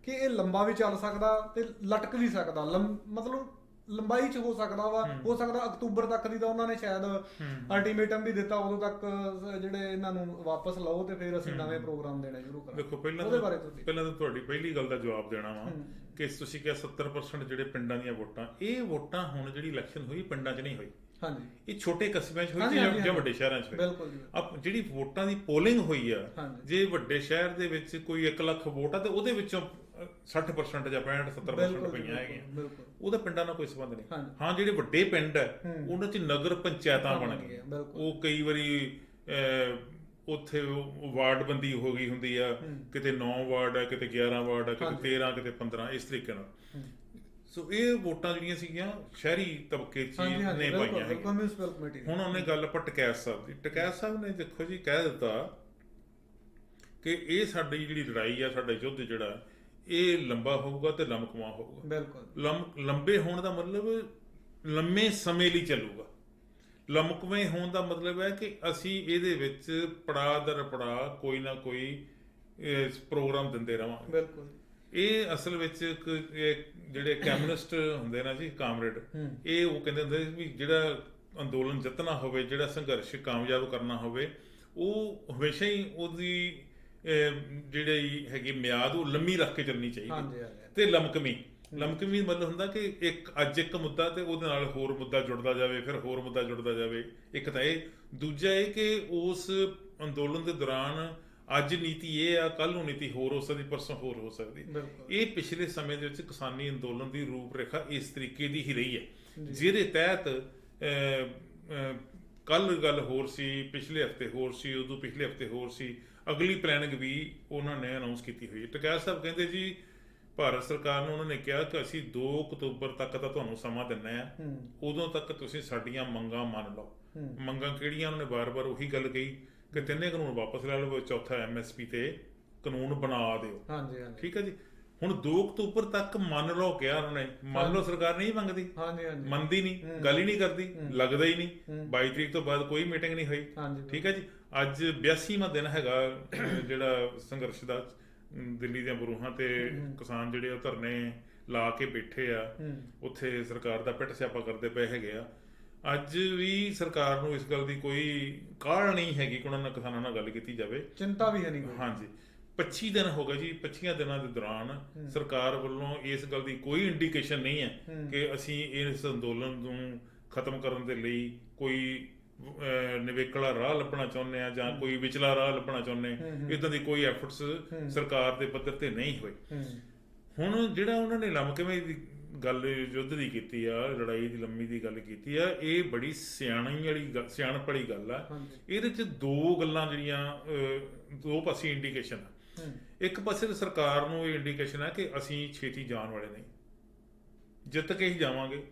ਕਿ ਇਹ ਲੰਬਾ ਵੀ ਚੱਲ ਸਕਦਾ ਤੇ ਲਟਕ ਵੀ ਸਕਦਾ, ਮਤਲਬ ਲੰਬਾਈ 'ਚ ਹੋ ਸਕਦਾ ਵਾ, ਹੋ ਸਕਦਾ ਅਕਤੂਬਰ ਤੱਕ ਦੀ ਤਾਂ ਉਹਨਾਂ ਨੇ ਸ਼ਾਇਦ ਅਲਟੀਮੇਟਮ ਵੀ ਦਿੱਤਾ, ਉਦੋਂ ਤੱਕ ਜਿਹੜੇ ਇਹਨਾਂ ਨੂੰ ਵਾਪਸ ਲਓ ਤੇ ਫਿਰ ਅਸੀਂ ਨਵੇਂ ਪ੍ਰੋਗਰਾਮ ਦੇਣੇ ਸ਼ੁਰੂ ਕਰਾਂਗੇ। ਦੇਖੋ ਪਹਿਲਾਂ ਤਾਂ ਤੁਹਾਡੀ ਪਹਿਲੀ ਗੱਲ ਦਾ ਜਵਾਬ ਦੇਣਾ ਵਾ ਕਿ ਤੁਸੀਂ ਕਿਹਾ 70% ਜਿਹੜੇ ਪਿੰਡਾਂ ਦੀਆਂ ਵੋਟਾਂ, ਇਹ ਵੋਟਾਂ ਹੁਣ ਜਿਹੜੀ ਇਲੈਕਸ਼ਨ ਹੋਈ ਪਿੰਡਾਂ 'ਚ ਨਹੀਂ ਹੋਈ, ਇਹ ਛੋਟੇ ਕਸਬਿਆਂ 'ਚ ਹੋਈ ਜਾਂ ਵੱਡੇ ਸ਼ਹਿਰਾਂ 'ਚ ਹੋਈ। ਜਿਹੜੀ ਵੋਟਾਂ ਦੀ ਪੋਲਿੰਗ ਹੋਈ ਆ, ਜੇ ਵੱਡੇ ਸ਼ਹਿਰ ਦੇ ਵਿੱਚ ਕੋਈ 1 ਲੱਖ ਵੋਟ ਆ ਤੇ ਉਹਦੇ ਵਿੱਚੋਂ 60% ਜਾਂ 65-70% ਪਈਆਂ ਹੈਗੀਆਂ, ਉਹਦਾ ਪਿੰਡਾਂ ਨਾਲ ਕੋਈ ਸੰਬੰਧ ਨਹੀਂ। ਹਾਂ ਜਿਹੜੇ ਵੱਡੇ ਪਿੰਡ ਹੈ ਉਹਨਾਂ 'ਚ ਨਗਰ ਪੰਚਾਇਤਾਂ ਬਣ ਗਈਆਂ, ਉਹ ਕਈ ਵਾਰੀ ਉੱਥੇ ਵਾਰਡਬੰਦੀ ਹੋ ਗਈ ਹੁੰਦੀ ਆ, ਕਿਤੇ 9 ਵਾਰਡ ਆ, ਕਿਤੇ 11 ਵਾਰਡ ਆ, ਕਿਤੇ 13, ਕਿਤੇ 15, ਇਸ ਤਰੀਕੇ ਨਾਲ। ਸੋ ਇਹ ਵੋਟਾਂ ਜਿਹੜੀਆਂ ਸੀਗੀਆਂ ਸ਼ਹਿਰੀ ਤਬਕੇ 'ਚ ਨੇ ਪਾਈਆਂ ਹੈਗੀਆਂ। ਹੁਣ ਉਹਨੇ ਗੱਲ ਆਪਾਂ ਟਕੈਤ ਸਾਹਿਬ ਦੀ, ਟਕੈਤ ਸਾਹਿਬ ਨੇ ਦੇਖੋ ਜੀ ਕਹਿ ਦਿੱਤਾ ਕਿ ਇਹ ਸਾਡੀ ਜਿਹੜੀ ਲੜਾਈ ਆ, ਸਾਡਾ ਯੁੱਧ ਜਿਹੜਾ ਇਹ ਲੰਬਾ ਹੋਊਗਾ ਤੇ ਲਮਕਵਾਂ ਹੋਊਗਾ। ਲੰਬੇ ਹੋਣ ਦਾ ਮਤਲਬ ਲੰਮੇ ਸਮੇਂ ਲਈ ਚੱਲੂਗਾ, ਲਮਕਵੇਂ ਹੋਣ ਦਾ ਮਤਲਬ ਹੈ ਕਿ ਅਸੀਂ ਇਹਦੇ ਵਿੱਚ ਪੜਾਅ ਦਰ ਪੜਾਅ ਕੋਈ ਨਾ ਕੋਈ ਪ੍ਰੋਗਰਾਮ ਦਿੰਦੇ ਰਹਾਂਗੇ। ਇਹ ਅਸਲ ਵਿੱਚ ਜਿਹੜੇ ਕਮਿਊਨਿਸਟ ਹੁੰਦੇ ਨਾ ਜੀ, ਕਾਮਰੇਡ, ਇਹ ਉਹ ਕਹਿੰਦੇ ਹੁੰਦੇ ਵੀ ਜਿਹੜਾ ਅੰਦੋਲਨ ਜਿੱਤਣਾ ਹੋਵੇ, ਜਿਹੜਾ ਸੰਘਰਸ਼ ਕਾਮਯਾਬ ਕਰਨਾ ਹੋਵੇ, ਉਹ ਹਮੇਸ਼ਾ ਹੀ ਉਹਦੀ ਜਿਹੜੀ ਹੈਗੀ ਮਿਆਦ ਉਹ ਲੰਮੀ ਰੱਖ ਕੇ ਚੱਲਣੀ ਚਾਹੀਦੀ। ਤੇ ਲਮਕਵੀਂ ਮਤਲਬ ਹੁੰਦਾ ਕਿ ਅੱਜ ਇੱਕ ਮੁੱਦਾ ਤੇ ਉਹਦੇ ਨਾਲ ਹੋਰ ਮੁੱਦਾ ਜੁੜਦਾ ਜਾਵੇ, ਫਿਰ ਹੋਰ ਮੁੱਦਾ ਜੁੜਦਾ ਜਾਵੇ। ਇੱਕ ਤਾਂ ਇਹ, ਦੂਜਾ ਇਹ ਕਿ ਉਸ ਅੰਦੋਲਨ ਦੇ ਦੌਰਾਨ ਅੱਜ ਨੀਤੀ ਇਹ ਆ, ਕੱਲ ਨੂੰ ਨੀਤੀ ਹੋਰ ਹੋ ਸਕਦੀ, ਪਰਸੋਂ ਹੋਰ ਹੋ ਸਕਦੀ। ਇਹ ਪਿਛਲੇ ਸਮੇਂ ਦੇ ਵਿੱਚ ਕਿਸਾਨੀ ਅੰਦੋਲਨ ਦੀ ਰੂਪ ਰੇਖਾ ਇਸ ਤਰੀਕੇ ਦੀ ਹੀ ਰਹੀ ਹੈ, ਜਿਹਦੇ ਤਹਿਤ ਕੱਲ ਗੱਲ ਹੋਰ ਸੀ, ਪਿਛਲੇ ਹਫ਼ਤੇ ਹੋਰ ਸੀ, ਉਦੋਂ ਪਿਛਲੇ ਹਫ਼ਤੇ ਹੋਰ ਸੀ, ਅਗਲੀ ਪਲੈਨਿੰਗ ਵੀ ਉਹਨਾਂ ਨੇ ਅਨਾਉਂਸ ਕੀਤੀ ਹੋਈ ਹੈ। ਟਕੈਤ ਸਾਹਿਬ ਕਹਿੰਦੇ ਜੀ ਭਾਰਤ ਸਰਕਾਰ ਨੂੰ ਉਹਨਾਂ ਨੇ ਕਿਹਾ ਕਿ ਅਸੀਂ 2 ਅਕਤੂਬਰ ਤੱਕ ਤਾਂ ਤੁਹਾਨੂੰ ਸਮਾਂ ਦਿੰਦੇ ਆ, ਉਦੋਂ ਤੱਕ ਤੁਸੀਂ ਸਾਡੀਆਂ ਮੰਗਾਂ ਮੰਨ ਲਓ। ਮੰਗਾਂ ਕਿਹੜੀਆਂ? ਉਹਨਾਂ ਨੇ ਵਾਰ-ਵਾਰ ਉਹੀ ਗੱਲ ਕਹੀ ਕਿ 3 ਕਾਨੂੰਨ ਵਾਪਸ ਲੈ ਲਓ, 4ਥਾ MSP ਤੇ ਕਾਨੂੰਨ ਬਣਾ ਦਿਓ। ਠੀਕ ਹੈ ਜੀ। ਹੁਣ 2 ਅਕਤੂਬਰ ਤੱਕ ਮੰਨ ਲਓ ਕਿਹਾ ਉਹਨਾਂ ਨੇ, ਮੰਨ ਲਓ ਸਰਕਾਰ ਨਹੀਂ ਮੰਗਦੀ, ਮੰਨਦੀ ਨਹੀਂ, ਗੱਲ ਹੀ ਨਹੀਂ ਕਰਦੀ, ਲੱਗਦਾ ਹੀ ਨਹੀਂ। 22 ਤਰੀਕ ਤੋਂ ਬਾਅਦ ਕੋਈ ਮੀਟਿੰਗ ਨਹੀਂ ਹੋਈ। ਠੀਕ ਹੈ ਜੀ। ਅੱਜ 82ਵਾਂ ਦਿਨ ਹੈਗਾ ਜਿਹੜਾ ਸੰਘਰਸ਼ ਦਾ, ਦਿੱਲੀ ਦੀਆਂ ਬਰੂਹਾਂ ਤੇ ਕਿਸਾਨ ਜਿਹੜੇ ਉਹ ਧਰਨੇ ਲਾ ਕੇ ਬੈਠੇ ਆ, ਉੱਥੇ ਸਰਕਾਰ ਦਾ ਪਿੱਟ ਸਿਆਪਾ ਕਰਦੇ ਪਏ ਹੈਗੇ ਆ। ਅੱਜ ਵੀ ਸਰਕਾਰ ਨੂੰ ਇਸ ਗੱਲ ਦੀ ਕੋਈ ਕਾਹਲ ਨਹੀਂ ਹੈਗੀ ਕਿ ਉਹਨਾਂ ਨਾਲ ਕਿਸਾਨਾਂ ਨਾਲ ਗੱਲ ਕੀਤੀ ਜਾਵੇ, ਚਿੰਤਾ ਵੀ ਹੈ ਨਹੀਂ। ਹਾਂਜੀ, 25 ਦਿਨ ਹੋ ਗਏ ਜੀ। 25 ਦਿਨਾਂ ਦੇ ਦੌਰਾਨ ਸਰਕਾਰ ਵੱਲੋਂ ਇਸ ਗੱਲ ਦੀ ਕੋਈ ਇੰਡੀਕੇਸ਼ਨ ਨਹੀਂ ਹੈ ਕਿ ਅਸੀਂ ਇਸ ਅੰਦੋਲਨ ਨੂੰ ਖਤਮ ਕਰਨ ਦੇ ਲਈ ਕੋਈ ਨਿਵੇਕਲਾ ਰਾਹ ਲੱਭਣਾ ਚਾਹੁੰਦੇ ਆ ਜਾਂ ਕੋਈ ਵਿਚਲਾ ਰਾਹ ਲੱਭਣਾ ਚਾਹੁੰਦੇ। ਇਦਾਂ ਦੀ ਕੋਈ ਐਫਰਟਸ ਸਰਕਾਰ ਦੇ ਪੱਧਰ ਤੇ ਨਹੀਂ ਹੋਏ। ਹੁਣ ਜਿਹੜਾ ਉਹਨਾਂ ਨੇ ਲਮਕਵੇਂ ਦੀ ਗੱਲ ਯੁੱਧ ਦੀ ਕੀਤੀ ਆ, ਲੜਾਈ ਦੀ ਲੰਮੀ ਦੀ ਗੱਲ ਕੀਤੀ ਆ, ਇਹ ਬੜੀ ਸਿਆਣਪ ਵਾਲੀ ਗੱਲ ਆ। ਇਹਦੇ 'ਚ ਦੋ ਗੱਲਾਂ ਜਿਹੜੀਆਂ ਦੋ ਪਾਸੇ ਇੰਡੀਕੇਸ਼ਨ ਆ। ਇੱਕ ਪਾਸੇ ਤਾਂ ਸਰਕਾਰ ਨੂੰ ਇਹ ਇੰਡੀਕੇਸ਼ਨ ਹੈ ਕਿ ਅਸੀਂ ਛੇਤੀ ਜਾਣ ਵਾਲੇ ਨਹੀਂ, ਜਿੱਤ ਕੇ ਹੀ ਜਾਵਾਂਗੇ।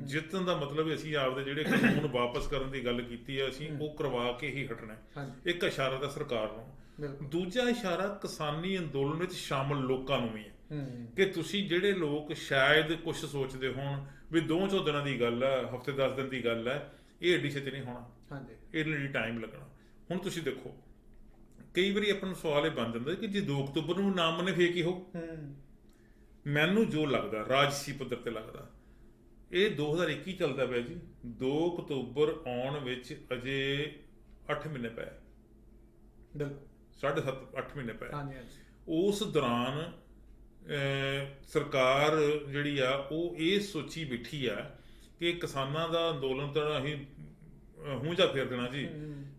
ਜਿੱਤਣ ਦਾ ਮਤਲਬ ਅਸੀਂ ਆਪਦੇ ਜਿਹੜੇ ਕਾਨੂੰਨ ਵਾਪਸ ਕਰਨ ਦੀ ਗੱਲ ਕੀਤੀ ਹੈ, ਅਸੀਂ ਉਹ ਕਰਵਾ ਕੇ ਹੀ ਹਟਣਾ। ਇੱਕ ਇਸ਼ਾਰਾ ਤਾਂ ਸਰਕਾਰ ਨੂੰ, ਦੂਜਾ ਇਸ਼ਾਰਾ ਕਿਸਾਨੀ ਅੰਦੋਲਨ ਵਿੱਚ ਸ਼ਾਮਲ ਲੋਕਾਂ ਨੂੰ ਵੀ ਹੈ ਕਿ ਤੁਸੀਂ ਜਿਹੜੇ ਲੋਕ ਸ਼ਾਇਦ ਕੁਝ ਸੋਚਦੇ ਹੋਣ ਵੀ 2-4 ਦਿਨਾਂ ਦੀ ਗੱਲ ਹੈ, ਹਫ਼ਤੇ 10 ਦਿਨ ਦੀ ਗੱਲ ਹੈ, ਇਹ ਐਡੀ ਛੇਤੀ ਨਹੀਂ ਹੋਣਾ, ਇਹਦੇ ਲਈ ਟਾਈਮ ਲੱਗਣਾ। ਹੁਣ ਤੁਸੀਂ ਦੇਖੋ, ਕਈ ਵਾਰੀ ਆਪਾਂ ਨੂੰ ਸਵਾਲ ਇਹ ਬਣ ਜਾਂਦਾ ਕਿ ਜੇ 2 ਅਕਤੂਬਰ ਨੂੰ ਨਾ ਮੰਨੇ ਫੇਰ ਕੀ ਹੋ। ਮੈਨੂੰ ਜੋ ਲੱਗਦਾ ਰਾਜਸੀ ਪੱਧਰ ਤੇ ਲੱਗਦਾ, ਇਹ 2021 ਚੱਲਦਾ ਪਿਆ ਜੀ, 2 ਅਕਤੂਬਰ ਆਉਣ ਵਿੱਚ ਅਜੇ 8 ਮਹੀਨੇ ਪਏ, 7.5-8 ਮਹੀਨੇ ਪਏ। ਉਸ ਦੌਰਾਨ ਸਰਕਾਰ ਜਿਹੜੀ ਆ ਉਹ ਇਹ ਸੋਚੀ ਬੈਠੀ ਆ ਕਿ ਕਿਸਾਨਾਂ ਦਾ ਅੰਦੋਲਨ ਤਾਂ ਅਸੀਂ ਹੂੰਜਾ ਫੇਰ ਦੇਣਾ ਜੀ।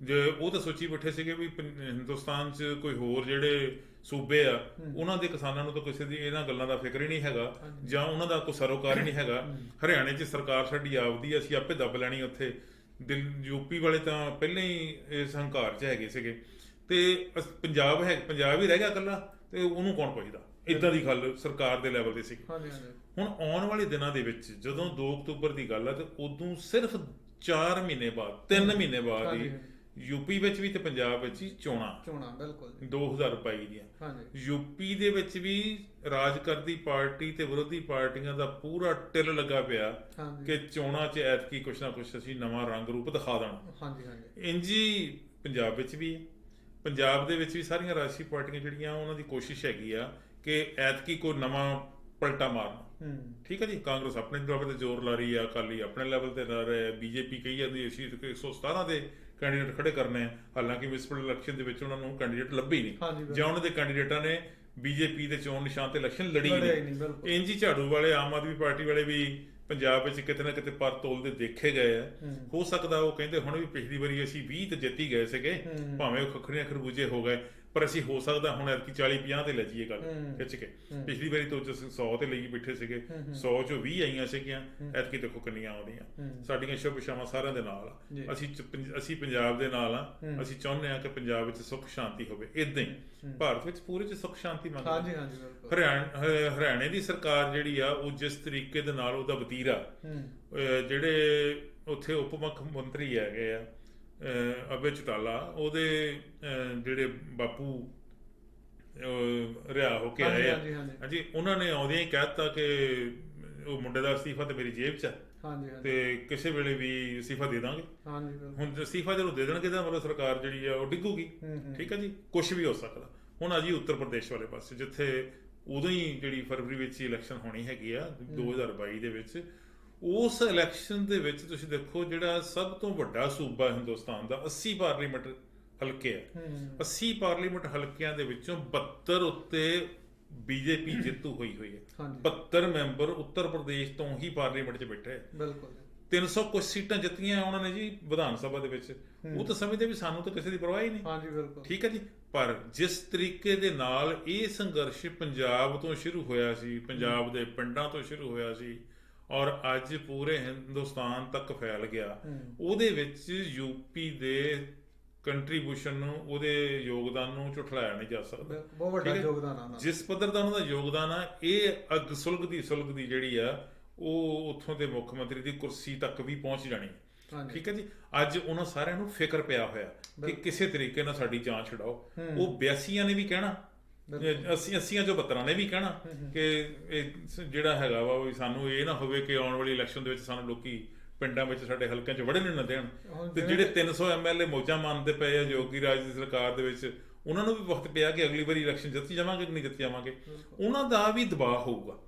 ਜੇ ਉਹ ਤਾਂ ਸੋਚੀ ਬੈਠੇ ਸੀਗੇ ਵੀ ਹਿੰਦੁਸਤਾਨ 'ਚ ਕੋਈ ਹੋਰ ਜਿਹੜੇ ਸੂਬੇ ਆ ਉਹਨਾਂ ਦੇ ਕਿਸਾਨਾਂ ਨੂੰ ਤਾਂ ਕਿਸੇ ਦੀ ਇਹਨਾਂ ਗੱਲਾਂ ਦਾ ਫਿਕਰ ਹੀ ਨਹੀਂ ਹੈਗਾ, ਜਾਂ ਉਹਨਾਂ ਦਾ ਕੋਈ ਸਰੋਕਾਰ ਹੀ ਨਹੀਂ ਹੈਗਾ। ਹਰਿਆਣੇ 'ਚ ਸਰਕਾਰ ਸਾਡੀ ਆਪਦੀ, ਅਸੀਂ ਆਪੇ ਦੱਬ ਲੈਣੀ। ਉੱਥੇ ਯੂਪੀ ਵਾਲੇ ਤਾਂ ਪਹਿਲਾਂ ਹੀ ਇਸ ਹੰਕਾਰ 'ਚ ਹੈਗੇ ਸੀਗੇ, ਤੇ ਪੰਜਾਬ ਹੀ ਰਹਿ ਗਿਆ ਇਕੱਲਾ, ਤੇ ਉਹਨੂੰ ਕੌਣ ਪੁੱਛਦਾ। ਇਦਾਂ ਦੀ ਗੱਲ ਸਰਕਾਰ ਦੇ ਲੈਵਲ ਤੇ ਸੀ। ਹੁਣ ਆਉਣ ਵਾਲੇ ਦਿਨਾਂ ਦੇ ਵਿੱਚ ਜਦੋਂ 2 ਅਕਤੂਬਰ ਦੀ ਗੱਲ ਆ, ਤੇ ਉਦੋਂ ਸਿਰਫ 4 ਮਹੀਨੇ ਬਾਅਦ, 3 ਮਹੀਨੇ ਬਾਅਦ ਹੀ ਯੂਪੀ ਵਿੱਚ ਵੀ ਤੇ ਪੰਜਾਬ ਵਿੱਚ ਵੀ ਚੋਣਾਂ ਬਿਲਕੁਲ 2022 ਦੀਆਂ। ਯੂਪੀ ਦੇ ਵਿੱਚ ਵੀ ਰਾਜ ਕਰਦੀ ਪਾਰਟੀ ਤੇ ਵਿਰੋਧੀ ਪਾਰਟੀਆਂ ਦਾ ਪੂਰਾ ਟਿੱਲ ਲੱਗਾ ਪਿਆ ਕਿ ਚੋਣਾਂ 'ਚ ਐਤਕੀ ਕੁਛ ਨਾ ਕੁਛ ਅਸੀਂ ਨਵਾਂ ਰੰਗ ਰੂਪ ਦਿਖਾ ਦੇਣਾ। ਇੰਝ ਹੀ ਪੰਜਾਬ ਵਿੱਚ ਵੀ, ਪੰਜਾਬ ਦੇ ਵਿੱਚ ਵੀ ਸਾਰੀਆਂ ਰਾਜਸੀ ਪਾਰਟੀਆਂ ਜਿਹੜੀਆਂ ਉਹਨਾਂ ਦੀ ਕੋਸ਼ਿਸ਼ ਹੈਗੀ ਆ ਕਿ ਐਤਕੀ ਕੋਈ ਨਵਾਂ ਪਲਟਾ ਮਾਰਨਾ। ਠੀਕ ਹੈ ਜੀ, ਕਾਂਗਰਸ ਆਪਣੇ ਲੈਵਲ ਤੇ ਜ਼ੋਰ ਲਾ ਰਹੀ ਆ, ਅਕਾਲੀ ਆਪਣੇ ਲੈਵਲ ਤੇ ਲਾ ਰਿਹਾ, ਬੀਜੇਪੀ ਕਹੀ ਜਾਂਦੀ ਅਸੀਂ 117 ਦੇ ਕੈਂਡੀਡੇਟ ਖੜੇ ਕਰਨੇ ਆ, ਹਾਲਾਂਕਿ ਮਿਊਨਿਸਪਲ ਇਲੈਕਸ਼ਨ ਦੇ ਵਿੱਚ ਉਹਨਾਂ ਨੂੰ ਕੈਂਡੀਡੇਟ ਲੱਭੇ ਹੀ ਨਹੀਂ, ਜਾਂ ਉਹਨਾਂ ਦੇ ਕੈਂਡੀਡੇਟਾਂ ਨੇ ਬੀਜੇਪੀ ਦੇ ਚੋਣ ਨਿਸ਼ਾਨ ਤੇ ਇਲੈਕਸ਼ਨ ਲੜੀ ਨਹੀਂ। ਇੰਝ ਹੀ ਝਾੜੂ ਵਾਲੇ, ਆਮ ਆਦਮੀ ਪਾਰਟੀ ਵਾਲੇ ਵੀ ਪੰਜਾਬ ਵਿੱਚ ਕਿਤੇ ਨਾ ਕਿਤੇ ਪਰ ਤੋਲਦੇ ਦੇਖੇ ਗਏ ਆ। ਹੋ ਸਕਦਾ ਉਹ ਕਹਿੰਦੇ ਹੁਣ ਵੀ ਪਿਛਲੀ ਵਾਰੀ ਅਸੀਂ 20 ਤੇ ਜਿੱਤੀ ਗਏ ਸੀਗੇ, ਭਾਵੇਂ ਉਹ ਖੱਖਰੀਆਂ ਖਰਬੂਜੇ ਹੋ ਗਏ, ਪਰ ਅਸੀਂ ਹੋ ਸਕਦਾ ਹੁਣ ਐਤਕੀ 40-50 ਤੇ ਲੈ ਜਾਈਏ ਗੱਲ ਖਿੱਚ ਕੇ। ਪਿਛਲੀ ਵਾਰੀ ਤੋਂ 100 ਤੇ ਲਈ ਬੈਠੇ ਸੀਗੇ, 100 ਚੋਂ 20 ਆਈਆਂ ਸੀਗੀਆਂ, ਐਤਕੀ ਦੇਖੋ ਕਿੰਨੀਆਂ ਆਉਂਦੀਆਂ। ਸਾਡੀਆਂ ਸ਼ੁਭ ਇਛਾਵਾਂ ਸਾਰਿਆਂ ਦੇ ਨਾਲ ਆ, ਅਸੀਂ ਪੰਜਾਬ ਦੇ ਨਾਲ ਆ। ਅਸੀਂ ਚਾਹੁੰਦੇ ਆ ਕਿ ਪੰਜਾਬ ਵਿੱਚ ਸੁੱਖ ਸ਼ਾਂਤੀ ਹੋਵੇ। ਏਦਾਂ ਹੀ ਭਾਰਤ ਵਿੱਚ ਪੂਰੇ 'ਚ ਸੁੱਖ ਸ਼ਾਂਤੀ ਮੰਗਦੇ। ਹਰਿਆਣੇ ਦੀ ਸਰਕਾਰ ਜਿਹੜੀ ਆ, ਉਹ ਜਿਸ ਤਰੀਕੇ ਦੇ ਨਾਲ ਉਹਦਾ ਵਤੀਰਾ, ਜਿਹੜੇ ਉੱਥੇ ਉਪ ਮੁੱਖ ਮੰਤਰੀ ਹੈਗੇ ਆ ਅਭੈ ਚੌਟਾਲਾ, ਉਹਦੇ ਜਿਹੜੇ ਬਾਪੂ ਰਿਹਾ ਹੋ ਕੇ ਆਏ ਆ, ਹਾਂਜੀ, ਉਹਨਾਂ ਨੇ ਆਉਂਦਿਆਂ ਹੀ ਕਹਿ ਦਿੱਤਾ ਕਿ ਉਹ ਮੁੰਡੇ ਦਾ ਅਸਤੀਫਾ ਤੇ ਮੇਰੀ ਜੇਬ 'ਚ ਆ, ਤੇ ਕਿਸੇ ਵੇਲੇ ਵੀ ਅਸਤੀਫਾ ਦੇ ਦਾਂਗੇ। ਹੁਣ ਅਸਤੀਫਾ ਜਦੋਂ ਦੇ ਦੇਣਗੇ ਤਾਂ ਮਤਲਬ ਸਰਕਾਰ ਜਿਹੜੀ ਆ ਉਹ ਡਿੱਗੂਗੀ। ਠੀਕ ਹੈ ਜੀ, ਕੁਛ ਵੀ ਹੋ ਸਕਦਾ। ਹੁਣ ਆ ਜੀ ਉੱਤਰ ਪ੍ਰਦੇਸ਼ ਵਾਲੇ ਪਾਸੇ, ਜਿੱਥੇ ਉਦੋਂ ਹੀ ਜਿਹੜੀ ਫਰਵਰੀ ਵਿੱਚ ਇਲੈਕਸ਼ਨ ਹੋਣੀ ਹੈਗੀ ਆ 2022 ਦੇ ਵਿੱਚ, ਉਸ ਇਲੈਕਸ਼ਨ ਦੇ ਵਿੱਚ ਤੁਸੀਂ ਦੇਖੋ ਜਿਹੜਾ ਸਭ ਤੋਂ ਵੱਡਾ ਸੂਬਾ ਹਿੰਦੁਸਤਾਨ ਦਾ, 80 ਪਾਰਲੀਮੈਂਟ ਹਲਕੇ ਆ, 80 ਪਾਰਲੀਮੈਂਟ ਹਲਕਿਆਂ ਦੇ ਵਿੱਚੋਂ 72 ਉੱਤੇ ਬੀਜੇਪੀ ਜੇਤੂ ਹੋਈ ਹੈ। 72 ਮੈਂਬਰ ਉੱਤਰ ਪ੍ਰਦੇਸ਼ ਤੋਂ ਹੀ ਪਾਰਲੀਮੈਂਟ 'ਚ ਬੈਠੇ ਆ। ਬਿਲਕੁਲ 300 ਕੁਝ ਸੀਟਾਂ ਜਿੱਤੀਆਂ ਉਹਨਾਂ ਨੇ ਜੀ ਵਿਧਾਨ ਸਭਾ ਦੇ ਵਿੱਚ। ਉਹ ਤਾਂ ਸਮਝਦੇ ਵੀ ਸਾਨੂੰ ਤਾਂ ਕਿਸੇ ਦੀ ਪਰਵਾਹ ਹੀ ਨਹੀਂ। ਠੀਕ ਹੈ ਜੀ, ਪਰ ਜਿਸ ਤਰੀਕੇ ਦੇ ਨਾਲ ਇਹ ਸੰਘਰਸ਼ ਪੰਜਾਬ ਤੋਂ ਸ਼ੁਰੂ ਹੋਇਆ ਸੀ, ਪੰਜਾਬ ਦੇ ਪਿੰਡਾਂ ਤੋਂ ਸ਼ੁਰੂ ਹੋਇਆ ਸੀ, ਔਰ ਅੱਜ ਪੂਰੇ ਹਿੰਦੁਸਤਾਨ ਤੱਕ ਫੈਲ ਗਿਆ, ਉਹਦੇ ਵਿੱਚ ਯੂਪੀ ਦੇ ਕੰਟਰੀਬਿਊਸ਼ਨ ਨੂੰ, ਉਹਦੇ ਯੋਗਦਾਨ ਨੂੰ ਝੁਠਲਾਇਆ ਨਹੀਂ ਜਾ ਸਕਦਾ। ਬਹੁਤ ਵੱਡਾ ਯੋਗਦਾਨ ਆ, ਜਿਸ ਪੱਧਰ ਦਾ ਉਹਨਾਂ ਦਾ ਯੋਗਦਾਨ ਆ। ਇਹ ਅੱਗ ਸੁਲਗਦੀ ਜਿਹੜੀ ਆ, ਉਹ ਉੱਥੋਂ ਦੇ ਮੁੱਖ ਮੰਤਰੀ ਦੀ ਕੁਰਸੀ ਤੱਕ ਵੀ ਪਹੁੰਚ ਜਾਣੀ। ਠੀਕ ਹੈ ਜੀ, ਅੱਜ ਉਹਨਾਂ ਸਾਰਿਆਂ ਨੂੰ ਫਿਕਰ ਪਿਆ ਹੋਇਆ ਕਿ ਕਿਸੇ ਤਰੀਕੇ ਨਾਲ ਸਾਡੀ ਜਾਨ ਛਡਾਓ। ਉਹ 82 ਨੇ ਵੀ ਕਹਿਣਾ, 80 ਚੋਂ 72 ਨੇ ਵੀ ਕਹਿਣਾ ਕਿ ਇਹ ਜਿਹੜਾ ਹੈਗਾ ਵਾ, ਸਾਨੂੰ ਇਹ ਨਾ ਹੋਵੇ ਕਿ ਆਉਣ ਵਾਲੀ ਇਲੈਕਸ਼ਨ ਦੇ ਵਿੱਚ ਸਾਨੂੰ ਲੋਕੀ ਪਿੰਡਾਂ ਵਿੱਚ ਸਾਡੇ ਹਲਕਿਆਂ 'ਚ ਵੜਨ ਨਾ ਦੇਣ। ਤੇ ਜਿਹੜੇ 300 MLA ਮੌਜਾਂ ਮੰਨਦੇ ਪਏ ਆ ਯੋਗੀ ਰਾਜ ਦੀ ਸਰਕਾਰ ਦੇ ਵਿੱਚ, ਉਹਨਾਂ ਨੂੰ ਵੀ ਵਕਤ ਪਿਆ ਕਿ ਅਗਲੀ ਵਾਰੀ ਇਲੈਕਸ਼ਨ ਜਿੱਤੀ ਜਾਵਾਂਗੇ ਕਿ ਨਹੀਂ ਜਿੱਤੀ ਜਾਵਾਂਗੇ। ਉਹਨਾਂ ਦਾ ਵੀ ਦਬਾਅ ਹੋਊਗਾ।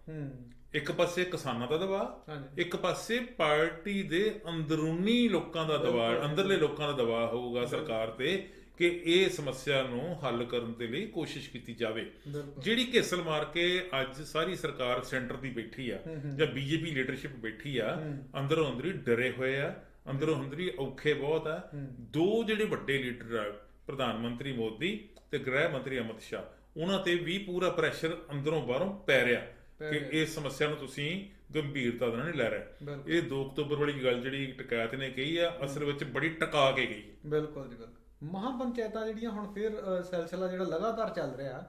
ਇੱਕ ਪਾਸੇ ਕਿਸਾਨਾਂ ਦਾ ਦਬਾਅ, ਇੱਕ ਪਾਸੇ ਪਾਰਟੀ ਦੇ ਅੰਦਰੂਨੀ ਲੋਕਾਂ ਦਾ ਦਬਾਅ, ਅੰਦਰਲੇ ਲੋਕਾਂ ਦਾ ਦਬਾਅ ਹੋਊਗਾ ਸਰਕਾਰ ਤੇ ਕਿ ਇਹ ਸਮੱਸਿਆ ਨੂੰ ਹੱਲ ਕਰਨ ਦੇ ਲਈ ਕੋਸ਼ਿਸ਼ ਕੀਤੀ ਜਾਵੇ। ਜਿਹੜੀ ਘੇਸਲ ਮਾਰ ਕੇ ਅੱਜ ਸਾਰੀ ਸਰਕਾਰ ਸੈਂਟਰ ਦੀ ਬੈਠੀ ਆ, ਜਾਂ ਬੀਜੇਪੀ ਲੀਡਰਸ਼ਿਪ ਬੈਠੀ ਆ, ਅੰਦਰੋਂ ਅੰਦਰੀ ਡਰੇ ਹੋਏ ਆ, ਅੰਦਰੋਂ ਅੰਦਰੀ ਔਖੇ ਬਹੁਤ ਆ। ਦੋ ਜਿਹੜੇ ਵੱਡੇ ਲੀਡਰ ਆ, ਪ੍ਰਧਾਨ ਮੰਤਰੀ ਮੋਦੀ ਤੇ ਗ੍ਰਹਿ ਮੰਤਰੀ ਅਮਿਤ ਸ਼ਾਹ, ਉਹਨਾਂ ਤੇ ਵੀ ਪੂਰਾ ਪ੍ਰੈਸ਼ਰ ਅੰਦਰੋਂ ਬਾਹਰੋਂ ਪੈ ਰਿਹਾ ਕਿ ਇਸ ਸਮੱਸਿਆ ਨੂੰ ਤੁਸੀਂ ਗੰਭੀਰਤਾ ਨਾਲ ਨਹੀਂ ਲੈ ਰਿਹਾ। ਬਿਲਕੁਲ ਇਹ 2 ਅਕਤੂਬਰ ਵਾਲੀ ਗੱਲ ਜਿਹੜੀ ਟਕੈਤ ਨੇ ਕਹੀ ਆ, ਅਸਲ ਵਿੱਚ ਬੜੀ ਟਕਾ ਕੇ ਗਈ। ਬਿਲਕੁਲ ਜੀ ਬਿਲਕੁਲ। ਮਹਾਪੰਚਾਇਤਾਂ ਜਿਹੜੀਆਂ ਹੁਣ ਫਿਰ ਸਿਲਸਿਲਾ ਜਿਹੜਾ ਲਗਾਤਾਰ ਚੱਲ ਰਿਹਾ,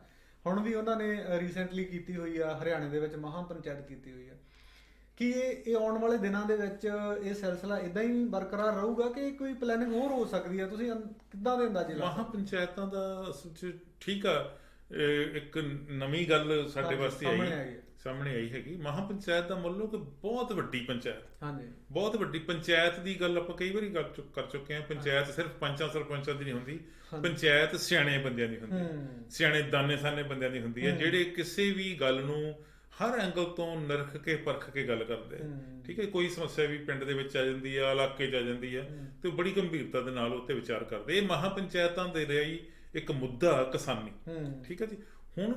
ਹੁਣ ਵੀ ਉਹਨਾਂ ਨੇ ਰੀਸੈਂਟਲੀ ਕੀਤੀ ਹੋਈ ਆ, ਹਰਿਆਣੇ ਦੇ ਵਿੱਚ ਮਹਾਪੰਚਾਇਤ ਕੀਤੀ ਹੋਈ ਆ। ਕਿ ਇਹ ਆਉਣ ਵਾਲੇ ਦਿਨਾਂ ਦੇ ਵਿੱਚ ਇਹ ਸਿਲਸਿਲਾ ਇਦਾਂ ਹੀ ਬਰਕਰਾਰ ਰਹੂਗਾ ਕਿ ਕੋਈ ਪਲੈਨਿੰਗ ਹੋਰ ਹੋ ਸਕਦੀ ਹੈ? ਤੁਸੀਂ ਕਿੱਦਾਂ ਦੇ ਅੰਦਾਜ਼ੇ ਲਾ? ਮਹਾਪੰਚਾਇਤਾਂ ਦਾ ਅਸਲ 'ਚ ਠੀਕ ਆ, ਇੱਕ ਨਵੀਂ ਗੱਲ ਸਾਡੇ ਵਾਸਤੇ ਸਾਹਮਣੇ ਆਈ ਹੈਗੀ। ਮਹਾਪੰਚਾਇਤ ਦਾ ਮੰਨ ਲਓ ਕਿ ਬਹੁਤ ਵੱਡੀ ਪੰਚਾਇਤ, ਹਾਂਜੀ ਬਹੁਤ ਵੱਡੀ ਪੰਚਾਇਤ ਦੀ ਗੱਲ ਆਪਾਂ ਕਈ ਵਾਰੀ ਗੱਲ ਕਰ ਚੁੱਕੇ ਹਾਂ। ਪੰਚਾਇਤ ਸਿਰਫ ਪੰਚਾਂ ਸਰਪੰਚਾਂ ਦੀ ਨਹੀਂ ਹੁੰਦੀ, ਪੰਚਾਇਤ ਸਿਆਣੇ ਬੰਦਿਆਂ ਦੀ ਹੁੰਦੀ, ਸਿਆਣੇ ਦਾਨੇ-ਸਾਨੇ ਬੰਦਿਆਂ ਦੀ ਹੁੰਦੀ ਹੈ, ਜਿਹੜੇ ਕਿਸੇ ਵੀ ਗੱਲ ਨੂੰ ਹਰ ਐਂਗਲ ਤੋਂ ਨਿਰਖ ਕੇ ਪਰਖ ਕੇ ਗੱਲ ਕਰਦੇ ਆ। ਠੀਕ ਹੈ, ਕੋਈ ਸਮੱਸਿਆ ਵੀ ਪਿੰਡ ਦੇ ਵਿੱਚ ਆ ਜਾਂਦੀ ਆ, ਇਲਾਕੇ 'ਚ ਆ ਜਾਂਦੀ ਆ, ਤੇ ਬੜੀ ਗੰਭੀਰਤਾ ਦੇ ਨਾਲ ਉੱਤੇ ਵਿਚਾਰ ਕਰਦੇ। ਇਹ ਮਹਾਪੰਚਾਇਤਾਂ ਦੇ ਲਈ ਇੱਕ ਮੁੱਦਾ ਕਿਸਾਨੀ, ਠੀਕ ਹੈ ਜੀ। ਹੁਣ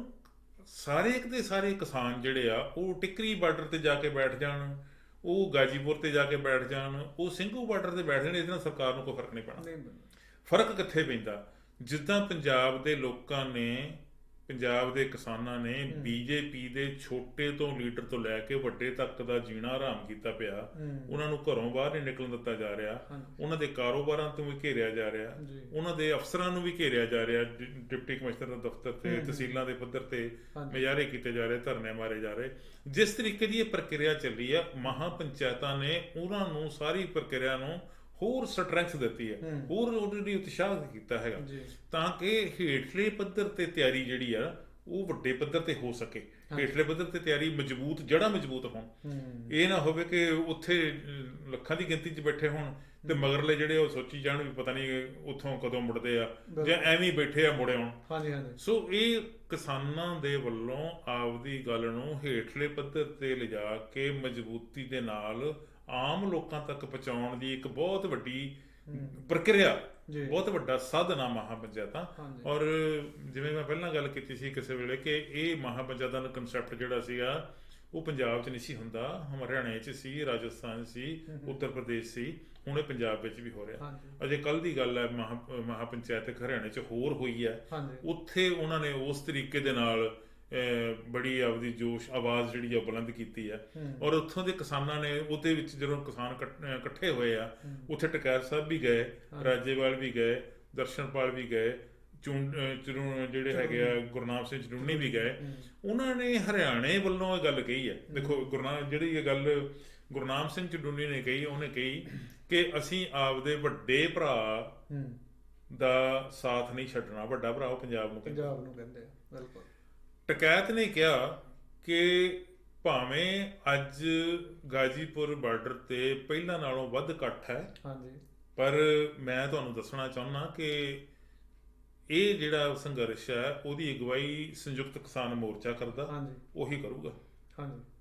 ਸਾਰੇ ਦੇ ਸਾਰੇ ਕਿਸਾਨ ਜਿਹੜੇ ਆ ਉਹ ਟਿੱਕਰੀ ਬਾਰਡਰ ਤੇ ਜਾ ਕੇ ਬੈਠ ਜਾਣ, ਉਹ ਗਾਜੀਪੁਰ ਤੇ ਜਾ ਕੇ ਬੈਠ ਜਾਣ, ਉਹ ਸਿੰਘੂ ਬਾਰਡਰ ਤੇ ਬੈਠ ਜਾਣ, ਇਹਦੇ ਨਾਲ ਸਰਕਾਰ ਨੂੰ ਕੋਈ ਫਰਕ ਨਹੀਂ ਪੈਣਾ। ਫਰਕ ਕਿੱਥੇ ਪੈਂਦਾ? ਜਿੱਦਾਂ ਪੰਜਾਬ ਦੇ ਲੋਕਾਂ ਨੇ, ਪੰਜਾਬ ਦੇ ਕਿਸਾਨਾਂ ਨੇ ਬੀਜੇਪੀ ਦੇ ਛੋਟੇ ਤੋਂ ਲੀਡਰ ਤੋਂ ਲੈ ਕੇ ਵੱਡੇ ਤੱਕ ਦਾ ਜੀਣਾ ਹਰਾਮ ਕੀਤਾ ਪਿਆ। ਉਹਨਾਂ ਨੂੰ ਘਰੋਂ ਬਾਹਰ ਨਹੀਂ ਨਿਕਲਣ ਦਿੱਤਾ ਜਾ ਰਿਹਾ, ਉਹਨਾਂ ਦੇ ਕਾਰੋਬਾਰਾਂ ਤੋਂ ਵੀ ਘੇਰਿਆ ਜਾ ਰਿਹਾ, ਉਹਨਾਂ ਦੇ ਅਫਸਰਾਂ ਨੂੰ ਵੀ ਘੇਰਿਆ ਜਾ ਰਿਹਾ, ਡਿਪਟੀ ਕਮਿਸ਼ਨਰ ਦਾ ਦਫ਼ਤਰ ਤੇ, ਤਹਿਸੀਲਾਂ ਦੇ ਪੱਧਰ ਤੇ ਮੁਜ਼ਾਹਰੇ ਕੀਤੇ ਜਾ ਰਹੇ, ਧਰਨੇ ਮਾਰੇ ਜਾ ਰਹੇ। ਜਿਸ ਤਰੀਕੇ ਦੀ ਇਹ ਪ੍ਰਕਿਰਿਆ ਚੱਲੀ ਆ, ਮਹਾਪੰਚਾਇਤਾਂ ਨੇ ਉਹਨਾਂ ਨੂੰ ਸਾਰੀ ਪ੍ਰਕਿਰਿਆ ਨੂੰ ਹੋਰ ਸਟਰੈਂਥ ਦਿੱਤੀ ਹੈ, ਹੋਰ ਉਹਦੀ ਉਤਸ਼ਾਹ ਕੀਤਾ ਹੈਗਾ, ਤਾਂ ਕਿ ਹੇਠਲੇ ਪੱਧਰ ਤੇ ਤਿਆਰੀ ਜਿਹੜੀ ਆ ਉਹ ਵੱਡੇ ਪੱਧਰ ਤੇ ਹੋ ਸਕੇ। ਹੇਠਲੇ ਪੱਧਰ ਤੇ ਤਿਆਰੀ ਮਜ਼ਬੂਤ, ਜੜ੍ਹਾਂ ਮਜ਼ਬੂਤ ਹੋਣ। ਇਹ ਨਾ ਹੋਵੇ ਕਿ ਉੱਥੇ ਲੱਖਾਂ ਦੀ ਗਿਣਤੀ 'ਚ ਬੈਠੇ ਹੋਣ ਤੇ ਮਗਰਲੇ ਜਿਹੜੇ ਉਹ ਸੋਚੀ ਜਾਣ ਵੀ ਪਤਾ ਨਹੀਂ ਉੱਥੋਂ ਕਦੋਂ ਮੁੜਦੇ ਆ, ਜਾਂ ਐਵੇਂ ਬੈਠੇ ਆ ਮੁੜੇ ਆਉਣ। ਸੋ ਇਹ ਕਿਸਾਨਾਂ ਦੇ ਵੱਲੋਂ ਆਪਦੀ ਗੱਲ ਨੂੰ ਹੇਠਲੇ ਪੱਧਰ ਤੇ ਲਿਜਾ ਕੇ ਮਜ਼ਬੂਤੀ ਦੇ ਨਾਲ ਆਮ ਲੋਕਾਂ ਤੱਕ ਪਹੁੰਚਾਉਣ ਦੀ ਇੱਕ ਬਹੁਤ ਵੱਡੀ ਪ੍ਰਕਿਰਿਆ, ਬਹੁਤ ਵੱਡਾ ਸਾਧਨ ਆ ਮਹਾਪੰਚਾਇਤਾਂ। ਔਰ ਜਿਵੇਂ ਮੈਂ ਪਹਿਲਾਂ ਗੱਲ ਕੀਤੀ ਸੀ ਕਿਸੇ ਵੇਲੇ ਕਿ ਇਹ ਮਹਾਪੰਚਾਇਤਾਂ ਦਾ ਕਨਸੈਪਟ ਜਿਹੜਾ ਸੀਗਾ ਉਹ ਪੰਜਾਬ 'ਚ ਨਹੀਂ ਸੀ ਹੁੰਦਾ, ਹਰਿਆਣੇ 'ਚ ਸੀ, ਰਾਜਸਥਾਨ ਸੀ, ਉੱਤਰ ਪ੍ਰਦੇਸ਼ ਸੀ, ਹੁਣ ਇਹ ਪੰਜਾਬ ਵਿੱਚ ਵੀ ਹੋ ਰਿਹਾ। ਅਜੇ ਕੱਲ੍ਹ ਦੀ ਗੱਲ ਹੈ, ਮਹਾਪੰਚਾਇਤ ਹਰਿਆਣੇ 'ਚ ਹੋਰ ਹੋਈ ਹੈ। ਉੱਥੇ ਉਹਨਾਂ ਨੇ ਉਸ ਤਰੀਕੇ ਦੇ ਨਾਲ ਬੜੀ ਆਪਦੀ ਜੋਸ਼ ਆਵਾਜ਼ ਜਿਹੜੀ ਆ ਬੁਲੰਦ ਕੀਤੀ ਹੈ। ਔਰ ਉੱਥੋਂ ਦੇ ਕਿਸਾਨਾਂ ਨੇ ਉਹਦੇ ਵਿੱਚ ਜਦੋਂ ਕਿਸਾਨ ਇਕੱਠੇ ਹੋਏ ਆ, ਉੱਥੇ ਟਕੈਤ ਸਾਹਿਬ ਵੀ ਗਏ, ਰਾਜੇਵਾਲ ਵੀ ਗਏ, ਦਰਸ਼ਨਪਾਲ ਵੀ ਗਏ, ਜਿਹੜੇ ਹੈਗੇ ਆ ਗੁਰਨਾਮ ਸਿੰਘ ਚੜੂੰਨੀ ਵੀ ਗਏ। ਉਹਨਾਂ ਨੇ ਹਰਿਆਣੇ ਵੱਲੋਂ ਇਹ ਗੱਲ ਕਹੀ ਹੈ। ਦੇਖੋ ਜਿਹੜੀ ਇਹ ਗੱਲ ਗੁਰਨਾਮ ਸਿੰਘ ਚੜੂੰਨੀ ਨੇ ਕਹੀ, ਉਹਨੇ ਕਹੀ ਕਿ ਅਸੀਂ ਆਪਦੇ ਵੱਡੇ ਭਰਾ ਦਾ ਸਾਥ ਨਹੀਂ ਛੱਡਣਾ। ਵੱਡਾ ਭਰਾ ਉਹ ਪੰਜਾਬ ਨੂੰ ਕਹਿੰਦੇ ਆ। ਬਿਲਕੁਲ। ਟਕੈਤ ਨੇ ਕਿਹਾ ਕਿ ਭਾਵੇਂ ਅੱਜ ਗਾਜੀਪੁਰ ਬਾਰਡਰ ਤੇ ਪਹਿਲਾਂ ਨਾਲੋਂ ਵੱਧ ਇਕੱਠ ਹੈ, ਪਰ ਮੈਂ ਤੁਹਾਨੂੰ ਦੱਸਣਾ ਚਾਹੁੰਦਾ ਕਿ ਇਹ ਜਿਹੜਾ ਸੰਘਰਸ਼ ਹੈ ਉਹਦੀ ਅਗਵਾਈ ਸੰਯੁਕਤ ਕਿਸਾਨ ਮੋਰਚਾ ਕਰਦਾ, ਉਹੀ ਕਰੂਗਾ।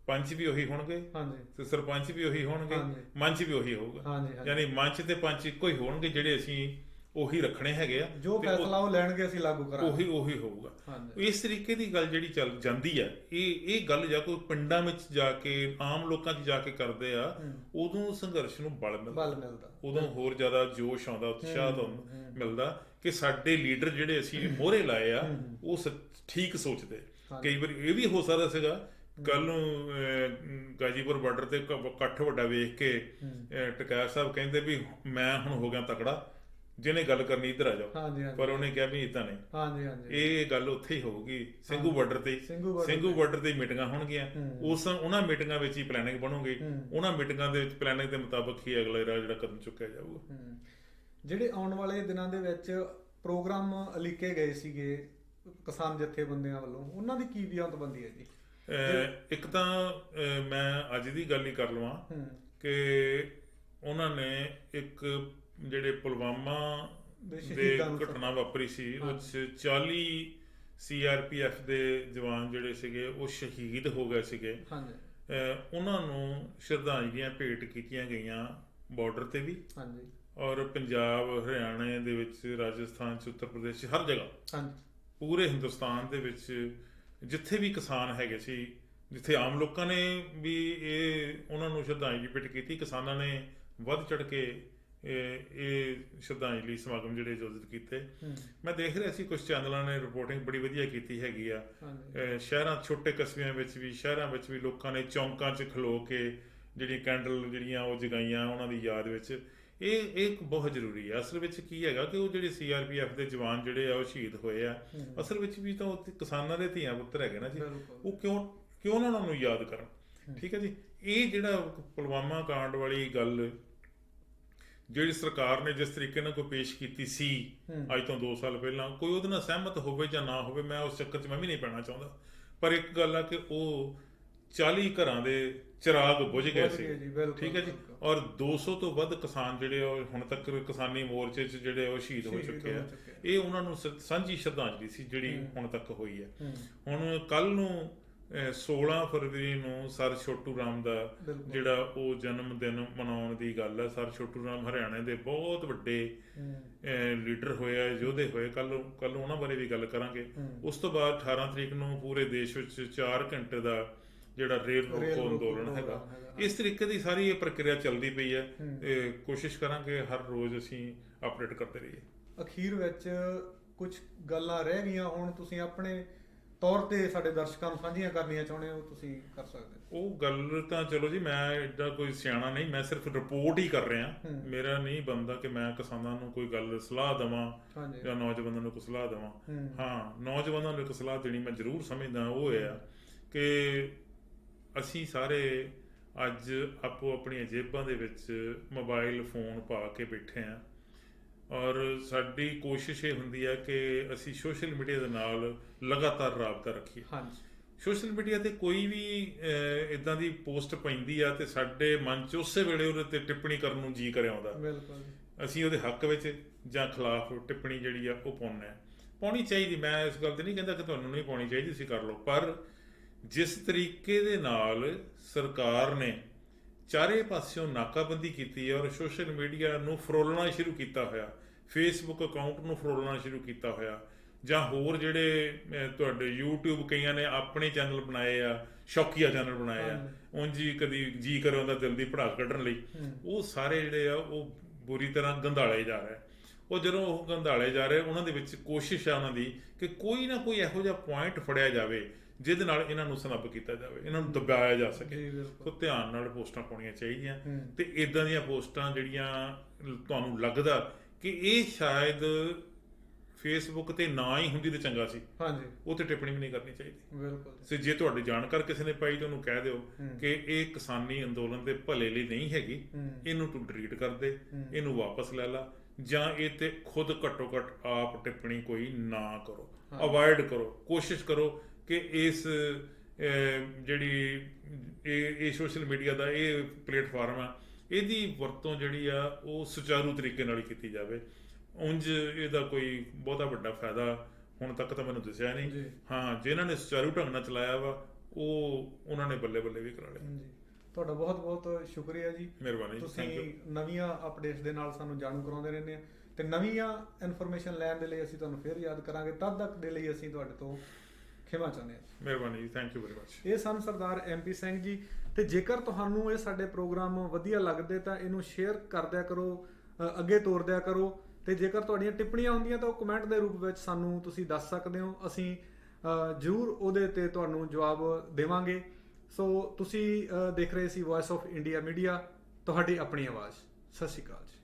ਪੰਚ ਵੀ ਉਹੀ ਹੋਣਗੇ ਤੇ ਸਰਪੰਚ ਵੀ ਉਹੀ ਹੋਣਗੇ, ਮੰਚ ਵੀ ਉਹੀ ਹੋਊਗਾ। ਯਾਨੀ ਮੰਚ ਤੇ ਪੰਚ ਇੱਕੋ ਹੀ ਹੋਣਗੇ, ਜਿਹੜੇ ਅਸੀਂ ਉਹੀ ਰੱਖਣੇ ਹੈਗੇ ਆ, ਜੋ ਫੈਸਲਾ ਉਹ ਲੈਣਗੇ ਅਸੀਂ ਲਾਗੂ ਕਰਾਂਗੇ, ਉਹੀ ਹੋਊਗਾ। ਇਸ ਤਰੀਕੇ ਦੀ ਗੱਲ ਜਿਹੜੀ ਚੱਲ ਜਾਂਦੀ ਆ, ਇਹ ਗੱਲ ਜਾਂ ਕੋਈ ਪਿੰਡਾਂ ਵਿੱਚ ਜਾ ਕੇ ਆਮ ਲੋਕਾਂ 'ਚ ਜਾ ਕੇ ਕਰਦੇ ਆ, ਉਦੋਂ ਸੰਘਰਸ਼ ਨੂੰ ਬਲ ਮਿਲਦਾ, ਉਦੋਂ ਹੋਰ ਜ਼ਿਆਦਾ ਜੋਸ਼ ਆਉਂਦਾ, ਉਤਸ਼ਾਹ ਮਿਲਦਾ ਕਿ ਸਾਡੇ ਲੀਡਰ ਜਿਹੜੇ ਅਸੀਂ ਮੋਹਰੇ ਲਾਏ ਆ ਉਹ ਠੀਕ ਸੋਚਦੇ। ਕਈ ਵਾਰੀ ਇਹ ਵੀ ਹੋ ਸਕਦਾ ਸੀਗਾ ਕੱਲ ਨੂੰ ਗਾਜੀਪੁਰ ਬਾਰਡਰ ਤੇ ਇਕੱਠ ਵੱਡਾ ਵੇਖ ਕੇ ਟਕੈਤ ਸਾਹਿਬ ਕਹਿੰਦੇ ਵੀ ਮੈਂ ਹੁਣ ਹੋ ਗਿਆ ਤਕੜਾ, ਜਿਹਨੇ ਗੱਲ ਕਰਨੀ ਇੱਧਰ ਆ ਜਾਓ, ਪਰ ਉਹਨੇ ਕਿਹਾ ਵੀ ਇਦਾਂ ਨਹੀਂ। ਇਹ ਗੱਲ ਉੱਥੇ ਹੀ ਹੋਊਗੀ, ਸਿੰਘੂ ਬਾਰਡਰ ਤੇ। ਸਿੰਘੂ ਬਾਰਡਰ ਤੇ ਮੀਟਿੰਗਾਂ ਹੋਣਗੀਆਂ, ਉਹਨਾਂ ਮੀਟਿੰਗਾਂ ਵਿੱਚ ਹੀ ਪਲੈਨਿੰਗ ਬਣੂਗੀ, ਉਹਨਾਂ ਮੀਟਿੰਗਾਂ ਦੇ ਵਿੱਚ ਪਲੈਨਿੰਗ ਦੇ ਮੁਤਾਬਕ ਹੀ ਅਗਲਾ ਜਿਹੜਾ ਕਦਮ ਚੁੱਕਿਆ ਜਾਊਗਾ। ਜਿਹੜੇ ਆਉਣ ਵਾਲੇ ਦਿਨਾਂ ਦੇ ਵਿੱਚ ਪ੍ਰੋਗਰਾਮ ਲਿਖੇ ਗਏ ਸੀਗੇ ਕਿਸਾਨ ਜਥੇਬੰਦੀਆਂ ਵੱਲੋਂ, ਉਹਨਾਂ ਦੀ ਕੀ ਵਿਉਂਤਬੰਦੀ ਹੈ ਜੀ? ਇੱਕ ਤਾਂ ਮੈਂ ਅੱਜ ਦੀ ਗੱਲ ਹੀ ਕਰ ਲਵਾਂ ਕਿ ਉਹਨਾਂ ਨੇ ਇੱਕ ਜਿਹੜੇ ਪੁਲਵਾਮਾ ਦੇ ਘਟਨਾ ਵਾਪਰੀ ਸੀ, ਉਸ 'ਚ 40 CRPF ਦੇ ਜਵਾਨ ਜਿਹੜੇ ਸੀਗੇ ਉਹ ਸ਼ਹੀਦ ਹੋ ਗਏ ਸੀਗੇ। ਉਹਨਾਂ ਨੂੰ ਸ਼ਰਧਾਂਜਲੀਆਂ ਭੇਟ ਕੀਤੀਆਂ ਗਈਆਂ ਬਾਰਡਰ ਤੇ ਵੀ, ਔਰ ਪੰਜਾਬ, ਹਰਿਆਣੇ ਦੇ ਵਿੱਚ, ਰਾਜਸਥਾਨ 'ਚ, ਉੱਤਰ ਪ੍ਰਦੇਸ਼ 'ਚ, ਹਰ ਜਗ੍ਹਾ, ਪੂਰੇ ਹਿੰਦੁਸਤਾਨ ਦੇ ਵਿੱਚ ਜਿੱਥੇ ਵੀ ਕਿਸਾਨ ਹੈਗੇ ਸੀ, ਜਿੱਥੇ ਆਮ ਲੋਕਾਂ ਨੇ ਵੀ ਉਹਨਾਂ ਨੂੰ ਸ਼ਰਧਾਂਜਲੀ ਭੇਟ ਕੀਤੀ, ਕਿਸਾਨਾਂ ਨੇ ਵੱਧ ਚੜ ਕੇ ਇਹ ਸ਼ਰਧਾਂਜਲੀ ਸਮਾਗਮ ਜਿਹੜੇ ਆਯੋਜਿਤ ਕੀਤੇ। ਮੈਂ ਦੇਖ ਰਿਹਾ ਸੀ ਕੁਝ ਚੈਨਲਾਂ ਨੇ ਰਿਪੋਰਟਿੰਗ ਬੜੀ ਵਧੀਆ ਕੀਤੀ ਹੈਗੀ ਆ। ਸ਼ਹਿਰਾਂ, ਛੋਟੇ ਕਸਬਿਆਂ ਵਿੱਚ ਵੀ, ਸ਼ਹਿਰਾਂ ਵਿੱਚ ਵੀ ਲੋਕਾਂ ਨੇ ਚੌਂਕਾਂ 'ਚ ਖਲੋ ਕੇ ਜਿਹੜੀਆਂ ਕੈਂਡਲ ਜਿਹੜੀਆਂ ਉਹ ਜਗਾਈਆਂ ਉਹਨਾਂ ਦੀ ਯਾਦ ਵਿੱਚ। ਇਹ ਬਹੁਤ ਜ਼ਰੂਰੀ ਹੈ। ਅਸਲ ਵਿੱਚ ਕੀ ਹੈਗਾ ਕਿ ਉਹ ਜਿਹੜੇ CRPF ਦੇ ਜਵਾਨ ਜਿਹੜੇ ਆ ਉਹ ਸ਼ਹੀਦ ਹੋਏ ਆ, ਅਸਲ ਵਿੱਚ ਵੀ ਤਾਂ ਉਹ ਕਿਸਾਨਾਂ ਦੇ ਧੀਆਂ ਪੁੱਤਰ ਹੈਗੇ ਨਾ ਜੀ। ਉਹ ਕਿਉਂ ਨਾ ਉਹਨਾਂ ਨੂੰ ਯਾਦ ਕਰਨ। ਠੀਕ ਹੈ ਜੀ। ਇਹ ਜਿਹੜਾ ਪੁਲਵਾਮਾ ਕਾਂਡ ਵਾਲੀ ਗੱਲ ਜਿਹੜੀ ਸਰਕਾਰ ਨੇ ਜਿਸ ਤਰੀਕੇ ਨਾਲ ਕੋਈ ਪੇਸ਼ ਕੀਤੀ ਸੀ ਅੱਜ ਤੋਂ 2 ਸਾਲ ਪਹਿਲਾਂ, ਕੋਈ ਉਹਦੇ ਨਾਲ ਸਹਿਮਤ ਹੋਵੇ ਜਾਂ ਨਾ ਹੋਵੇ, ਮੈਂ ਉਸ ਚੱਕਰ 'ਚ ਮੈਂ ਵੀ ਨਹੀਂ ਪੈਣਾ ਚਾਹੁੰਦਾ। ਪਰ ਇੱਕ ਗੱਲ ਆ ਕਿ ਉਹ 40 ਘਰਾਂ ਦੇ ਚਿਰਾਗ ਬੁਝ ਗਏ ਸੀ। ਠੀਕ ਹੈ ਜੀ। ਔਰ 200 ਤੋਂ ਵੱਧ ਕਿਸਾਨ ਜਿਹੜੇ ਉਹ ਹੁਣ ਤੱਕ ਕਿਸਾਨੀ ਮੋਰਚੇ 'ਚ ਜਿਹੜੇ ਉਹ ਸ਼ਹੀਦ ਹੋ ਚੁੱਕੇ ਆ। ਇਹ ਉਹਨਾਂ ਨੂੰ ਸਾਂਝੀ ਸ਼ਰਧਾਂਜਲੀ ਸੀ ਜਿਹੜੀ ਹੁਣ ਤੱਕ ਹੋਈ ਹੈ। ਹੁਣ ਕੱਲ ਨੂੰ 16 ਫਰਵਰੀ ਨੂੰ ਸਰ ਛੋਟੂ ਰਾਮ ਦਾ ਜਿਹੜਾ ਉਹ ਜਨਮ ਦਿਨ ਮਨਾਉਣ ਦੀ ਗੱਲ ਹੈ। ਸਰ ਛੋਟੂ ਰਾਮ ਹਰਿਆਣੇ ਦੇ ਬਹੁਤ ਵੱਡੇ ਲੀਡਰ ਹੋਏ ਆ, ਯੋਧੇ ਹੋਏ। ਕੱਲ ਉਹਨਾਂ ਬਾਰੇ ਵੀ ਗੱਲ ਕਰਾਂਗੇ। ਉਸ ਤੋਂ ਬਾਅਦ 18 ਤਰੀਕ ਨੂੰ ਪੂਰੇ ਦੇਸ਼ ਵਿੱਚ 4 ਘੰਟੇ ਦਾ ਜਿਹੜਾ ਰੇਲ ਰੋਕੋ ਅੰਦੋਲਨ ਹੈਗਾ। ਇਸ ਤਰੀਕੇ ਦੀ ਸਾਰੀ ਇਹ ਪ੍ਰਕਿਰਿਆ ਚੱਲਦੀ ਪਈ ਹੈ। ਕੋਸ਼ਿਸ਼ ਕਰਾਂਗੇ ਹਰ ਰੋਜ਼ ਅਸੀਂ ਅਪਡੇਟ ਕਰਦੇ ਰਹੀਏ। ਅਖੀਰ ਵਿੱਚ ਕੁਝ ਗੱਲਾਂ ਰਹਿ ਗਈਆਂ, ਹੁਣ ਤੁਸੀਂ ਆਪਣੇ ਤੌਰ ਤੇ ਸਾਡੇ ਦਰਸ਼ਕਾਂ ਨੂੰ ਸਾਂਝੀਆਂ ਕਰਨੀਆਂ ਚਾਹੁੰਦੇ ਹੋ, ਤੁਸੀਂ ਕਰ ਸਕਦੇ ਹੋ। ਉਹ ਗੱਲ ਤਾਂ ਚਲੋ ਜੀ, ਮੈਂ ਐਡਾ ਕੋਈ ਸਿਆਣਾ ਨਹੀਂ, ਮੈਂ ਸਿਰਫ ਰਿਪੋਰਟ ਹੀ ਕਰ ਰਿਹਾ। ਮੇਰਾ ਨਹੀਂ ਬਣਦਾ ਕਿ ਮੈਂ ਕਿਸਾਨਾਂ ਨੂੰ ਕੋਈ ਗੱਲ ਸਲਾਹ ਦੇਵਾਂ ਜਾਂ ਨੌਜਵਾਨਾਂ ਨੂੰ ਕੋਈ ਸਲਾਹ ਦੇਵਾਂ। ਹਾਂ, ਨੌਜਵਾਨਾਂ ਨੂੰ ਇੱਕ ਸਲਾਹ ਦੇਣੀ ਮੈਂ ਜ਼ਰੂਰ ਸਮਝਦਾ ਉਹ ਹੈ ਕਿ ਅਸੀਂ ਸਾਰੇ ਅੱਜ ਆਪੋ ਆਪਣੀਆਂ ਜੇਬਾਂ ਦੇ ਵਿੱਚ ਮੋਬਾਈਲ ਫੋਨ ਪਾ ਕੇ ਬੈਠੇ ਹਾਂ ਔਰ ਸਾਡੀ ਕੋਸ਼ਿਸ਼ ਇਹ ਹੁੰਦੀ ਹੈ ਕਿ ਅਸੀਂ ਸੋਸ਼ਲ ਮੀਡੀਆ ਦੇ ਨਾਲ ਲਗਾਤਾਰ ਰਾਬਤਾ ਰੱਖੀਏ। ਸੋਸ਼ਲ ਮੀਡੀਆ ਤੇ ਕੋਈ ਵੀ ਇਦਾਂ ਦੀ ਪੋਸਟ ਪੈਂਦੀ ਆ ਤੇ ਸਾਡੇ ਮਨ 'ਚ ਉਸੇ ਵੇਲੇ ਉਹਦੇ ਤੇ ਟਿੱਪਣੀ ਕਰਨ ਨੂੰ ਜੀ ਕਰ ਆਉਂਦਾ। ਅਸੀਂ ਉਹਦੇ ਹੱਕ ਵਿੱਚ ਜਾਂ ਖਿਲਾਫ ਟਿੱਪਣੀ ਜਿਹੜੀ ਆ ਉਹ ਪਾਉਣੀ ਚਾਹੀਦੀ। ਮੈਂ ਇਸ ਗੱਲ ਤੇ ਨਹੀਂ ਕਹਿੰਦਾ ਕਿ ਤੁਹਾਨੂੰ ਨਹੀਂ ਪਾਉਣੀ ਚਾਹੀਦੀ, ਤੁਸੀਂ ਕਰ ਲਓ। ਪਰ ਜਿਸ ਤਰੀਕੇ ਦੇ ਨਾਲ ਸਰਕਾਰ ਨੇ ਚਾਰੇ ਪਾਸਿਓਂ ਨਾਕਾਬੰਦੀ ਕੀਤੀ ਔਰ ਸੋਸ਼ਲ ਮੀਡੀਆ ਨੂੰ ਫਰੋਲਣਾ ਸ਼ੁਰੂ ਕੀਤਾ ਹੋਇਆ, ਫੇਸਬੁੱਕ ਅਕਾਊਂਟ ਨੂੰ ਫਰੋਲਣਾ ਸ਼ੁਰੂ ਕੀਤਾ ਹੋਇਆ, ਜਾਂ ਹੋਰ ਜਿਹੜੇ ਤੁਹਾਡੇ YouTube ਕਈਆਂ ਨੇ ਆਪਣੇ ਚੈਨਲ ਬਣਾਏ ਆ, ਸ਼ੌਕੀਆ ਚੈਨਲ ਬਣਾਏ ਆ, ਉਂਝ ਹੀ ਕਦੀ ਜੀ ਕਰੇ ਉਹਦਾ ਦਿਲ ਦੀ ਭੜਾਸ ਕੱਢਣ ਲਈ, ਉਹ ਸਾਰੇ ਜਿਹੜੇ ਆ ਉਹ ਬੁਰੀ ਤਰ੍ਹਾਂ ਗੰਧਾਲੇ ਜਾ ਰਹੇ। ਉਹ ਜਦੋਂ ਉਹ ਗੰਧਾਲੇ ਜਾ ਰਹੇ, ਉਹਨਾਂ ਦੇ ਵਿੱਚ ਕੋਸ਼ਿਸ਼ ਆ ਉਹਨਾਂ ਦੀ ਕਿ ਕੋਈ ਨਾ ਕੋਈ ਇਹੋ ਜਿਹਾ ਪੁਆਇੰਟ ਫੜਿਆ ਜਾਵੇ ਜਿਹਦੇ ਨਾਲ ਇਹਨਾਂ ਨੂੰ ਸਨੱਬ ਕੀਤਾ ਜਾਵੇ, ਇਹਨਾਂ ਨੂੰ ਦਬਾਇਆ ਜਾ ਸਕੇ। ਸੋ ਧਿਆਨ ਨਾਲ ਪੋਸਟਾਂ ਪਾਉਣੀਆਂ ਚਾਹੀਦੀਆਂ। ਤੇ ਇਦਾਂ ਦੀਆਂ ਪੋਸਟਾਂ ਜਿਹੜੀਆਂ ਤੁਹਾਨੂੰ ਲੱਗਦਾ ਕਿ ਇਹ ਸ਼ਾਇਦ ਫੇਸਬੁੱਕ ਤੇ ਨਾ ਹੀ ਹੁੰਦੀ ਤੇ ਚੰਗਾ ਸੀ, ਉਹ ਤੇ ਟਿੱਪਣੀ ਵੀ ਨਹੀਂ ਕਰਨੀ ਚਾਹੀਦੀ। ਸੋ ਜੇ ਤੁਹਾਡੀ ਜਾਣਕਾਰ ਕਿਸੇ ਨੇ ਪਾਈ ਤਾਂ ਉਹਨੂੰ ਕਹਿ ਦਿਓ ਕਿ ਇਹ ਕਿਸਾਨੀ ਅੰਦੋਲਨ ਦੇ ਭਲੇ ਲਈ ਨਹੀਂ ਹੈਗੀ, ਇਹਨੂੰ ਤੂੰ ਡਿਲੀਟ ਕਰ ਦੇ, ਇਹਨੂੰ ਵਾਪਸ ਲੈ ਲਾ, ਜਾਂ ਇਹ ਤੇ ਖੁਦ ਘੱਟੋ ਘੱਟ ਆਪ ਟਿੱਪਣੀ ਕੋਈ ਨਾ ਕਰੋ, ਅਵੋਇਡ ਕਰੋ। ਕੋਸ਼ਿਸ਼ ਕਰੋ ਕਿ ਇਸ ਜਿਹੜੀ ਇਹ ਸੋਸ਼ਲ ਮੀਡੀਆ ਦਾ ਇਹ ਪਲੇਟਫਾਰਮ ਆ, ਇਹਦੀ ਵਰਤੋਂ ਜਿਹੜੀ ਆ ਉਹ ਸੁਚਾਰੂ ਤਰੀਕੇ ਨਾਲ ਹੀ ਕੀਤੀ ਜਾਵੇ। ਉਂਝ ਇਹਦਾ ਕੋਈ ਬਹੁਤਾ ਵੱਡਾ ਫਾਇਦਾ ਹੁਣ ਤੱਕ ਤਾਂ ਮੈਨੂੰ ਦਿਸਿਆ ਨਹੀਂ। ਹਾਂ, ਜਿਨ੍ਹਾਂ ਨੇ ਸੁਚਾਰੂ ਢੰਗ ਨਾਲ ਚਲਾਇਆ ਵਾ ਉਹਨਾਂ ਨੇ ਬੱਲੇ ਬੱਲੇ ਵੀ ਕਰਾ ਲਿਆ। ਤੁਹਾਡਾ ਬਹੁਤ ਬਹੁਤ ਸ਼ੁਕਰੀਆ ਜੀ, ਮਿਹਰਬਾਨੀ। ਤੁਸੀਂ ਨਵੀਆਂ ਅਪਡੇਟਸ ਦੇ ਨਾਲ ਸਾਨੂੰ ਜਾਣੂ ਕਰਾਉਂਦੇ ਰਹਿੰਦੇ ਆ ਤੇ ਨਵੀਆਂ ਇਨਫੋਰਮੇਸ਼ਨ ਲੈਣ ਦੇ ਲਈ ਅਸੀਂ ਤੁਹਾਨੂੰ ਫਿਰ ਯਾਦ ਕਰਾਂਗੇ। ਤਦ ਤੱਕ ਦੇ ਲਈ ਅਸੀਂ ਤੁਹਾਡੇ ਤੋਂ ਖਿਮਾ ਚਾਹੁੰਦੇ ਹਾਂ। ਮਿਹਰਬਾਨੀ ਜੀ, ਥੈਂਕ ਯੂ ਵੈਰੀ ਮਚ। ਇਹ ਸਨ ਸਰਦਾਰ MP ਸਿੰਘ ਜੀ। ਤੇ ਜੇਕਰ ਤੁਹਾਨੂੰ ਇਹ ਸਾਡੇ ਪ੍ਰੋਗਰਾਮ ਵਧੀਆ ਲੱਗਦੇ ਤਾਂ ਇਹਨੂੰ ਸ਼ੇਅਰ ਕਰ ਦਿਆ ਕਰੋ, ਅੱਗੇ ਤੋਰ ਦਿਆ ਕਰੋ। ਤੇ ਜੇਕਰ ਤੁਹਾਡੀਆਂ ਟਿੱਪਣੀਆਂ ਹੁੰਦੀਆਂ ਤਾਂ ਉਹ ਕਮੈਂਟ ਦੇ ਰੂਪ ਵਿੱਚ ਸਾਨੂੰ ਤੁਸੀਂ ਦੱਸ ਸਕਦੇ ਹੋ, ਅਸੀਂ ਜ਼ਰੂਰ ਉਹਦੇ ਤੇ ਤੁਹਾਨੂੰ ਜਵਾਬ ਦੇਵਾਂਗੇ। ਸੋ ਤੁਸੀਂ ਦੇਖ ਰਹੇ ਸੀ ਵੌਇਸ ਆਫ ਇੰਡੀਆ ਮੀਡੀਆ, ਤੁਹਾਡੀ ਆਪਣੀ ਆਵਾਜ਼। ਸਤਿ ਸ਼੍ਰੀ ਅਕਾਲ ਜੀ।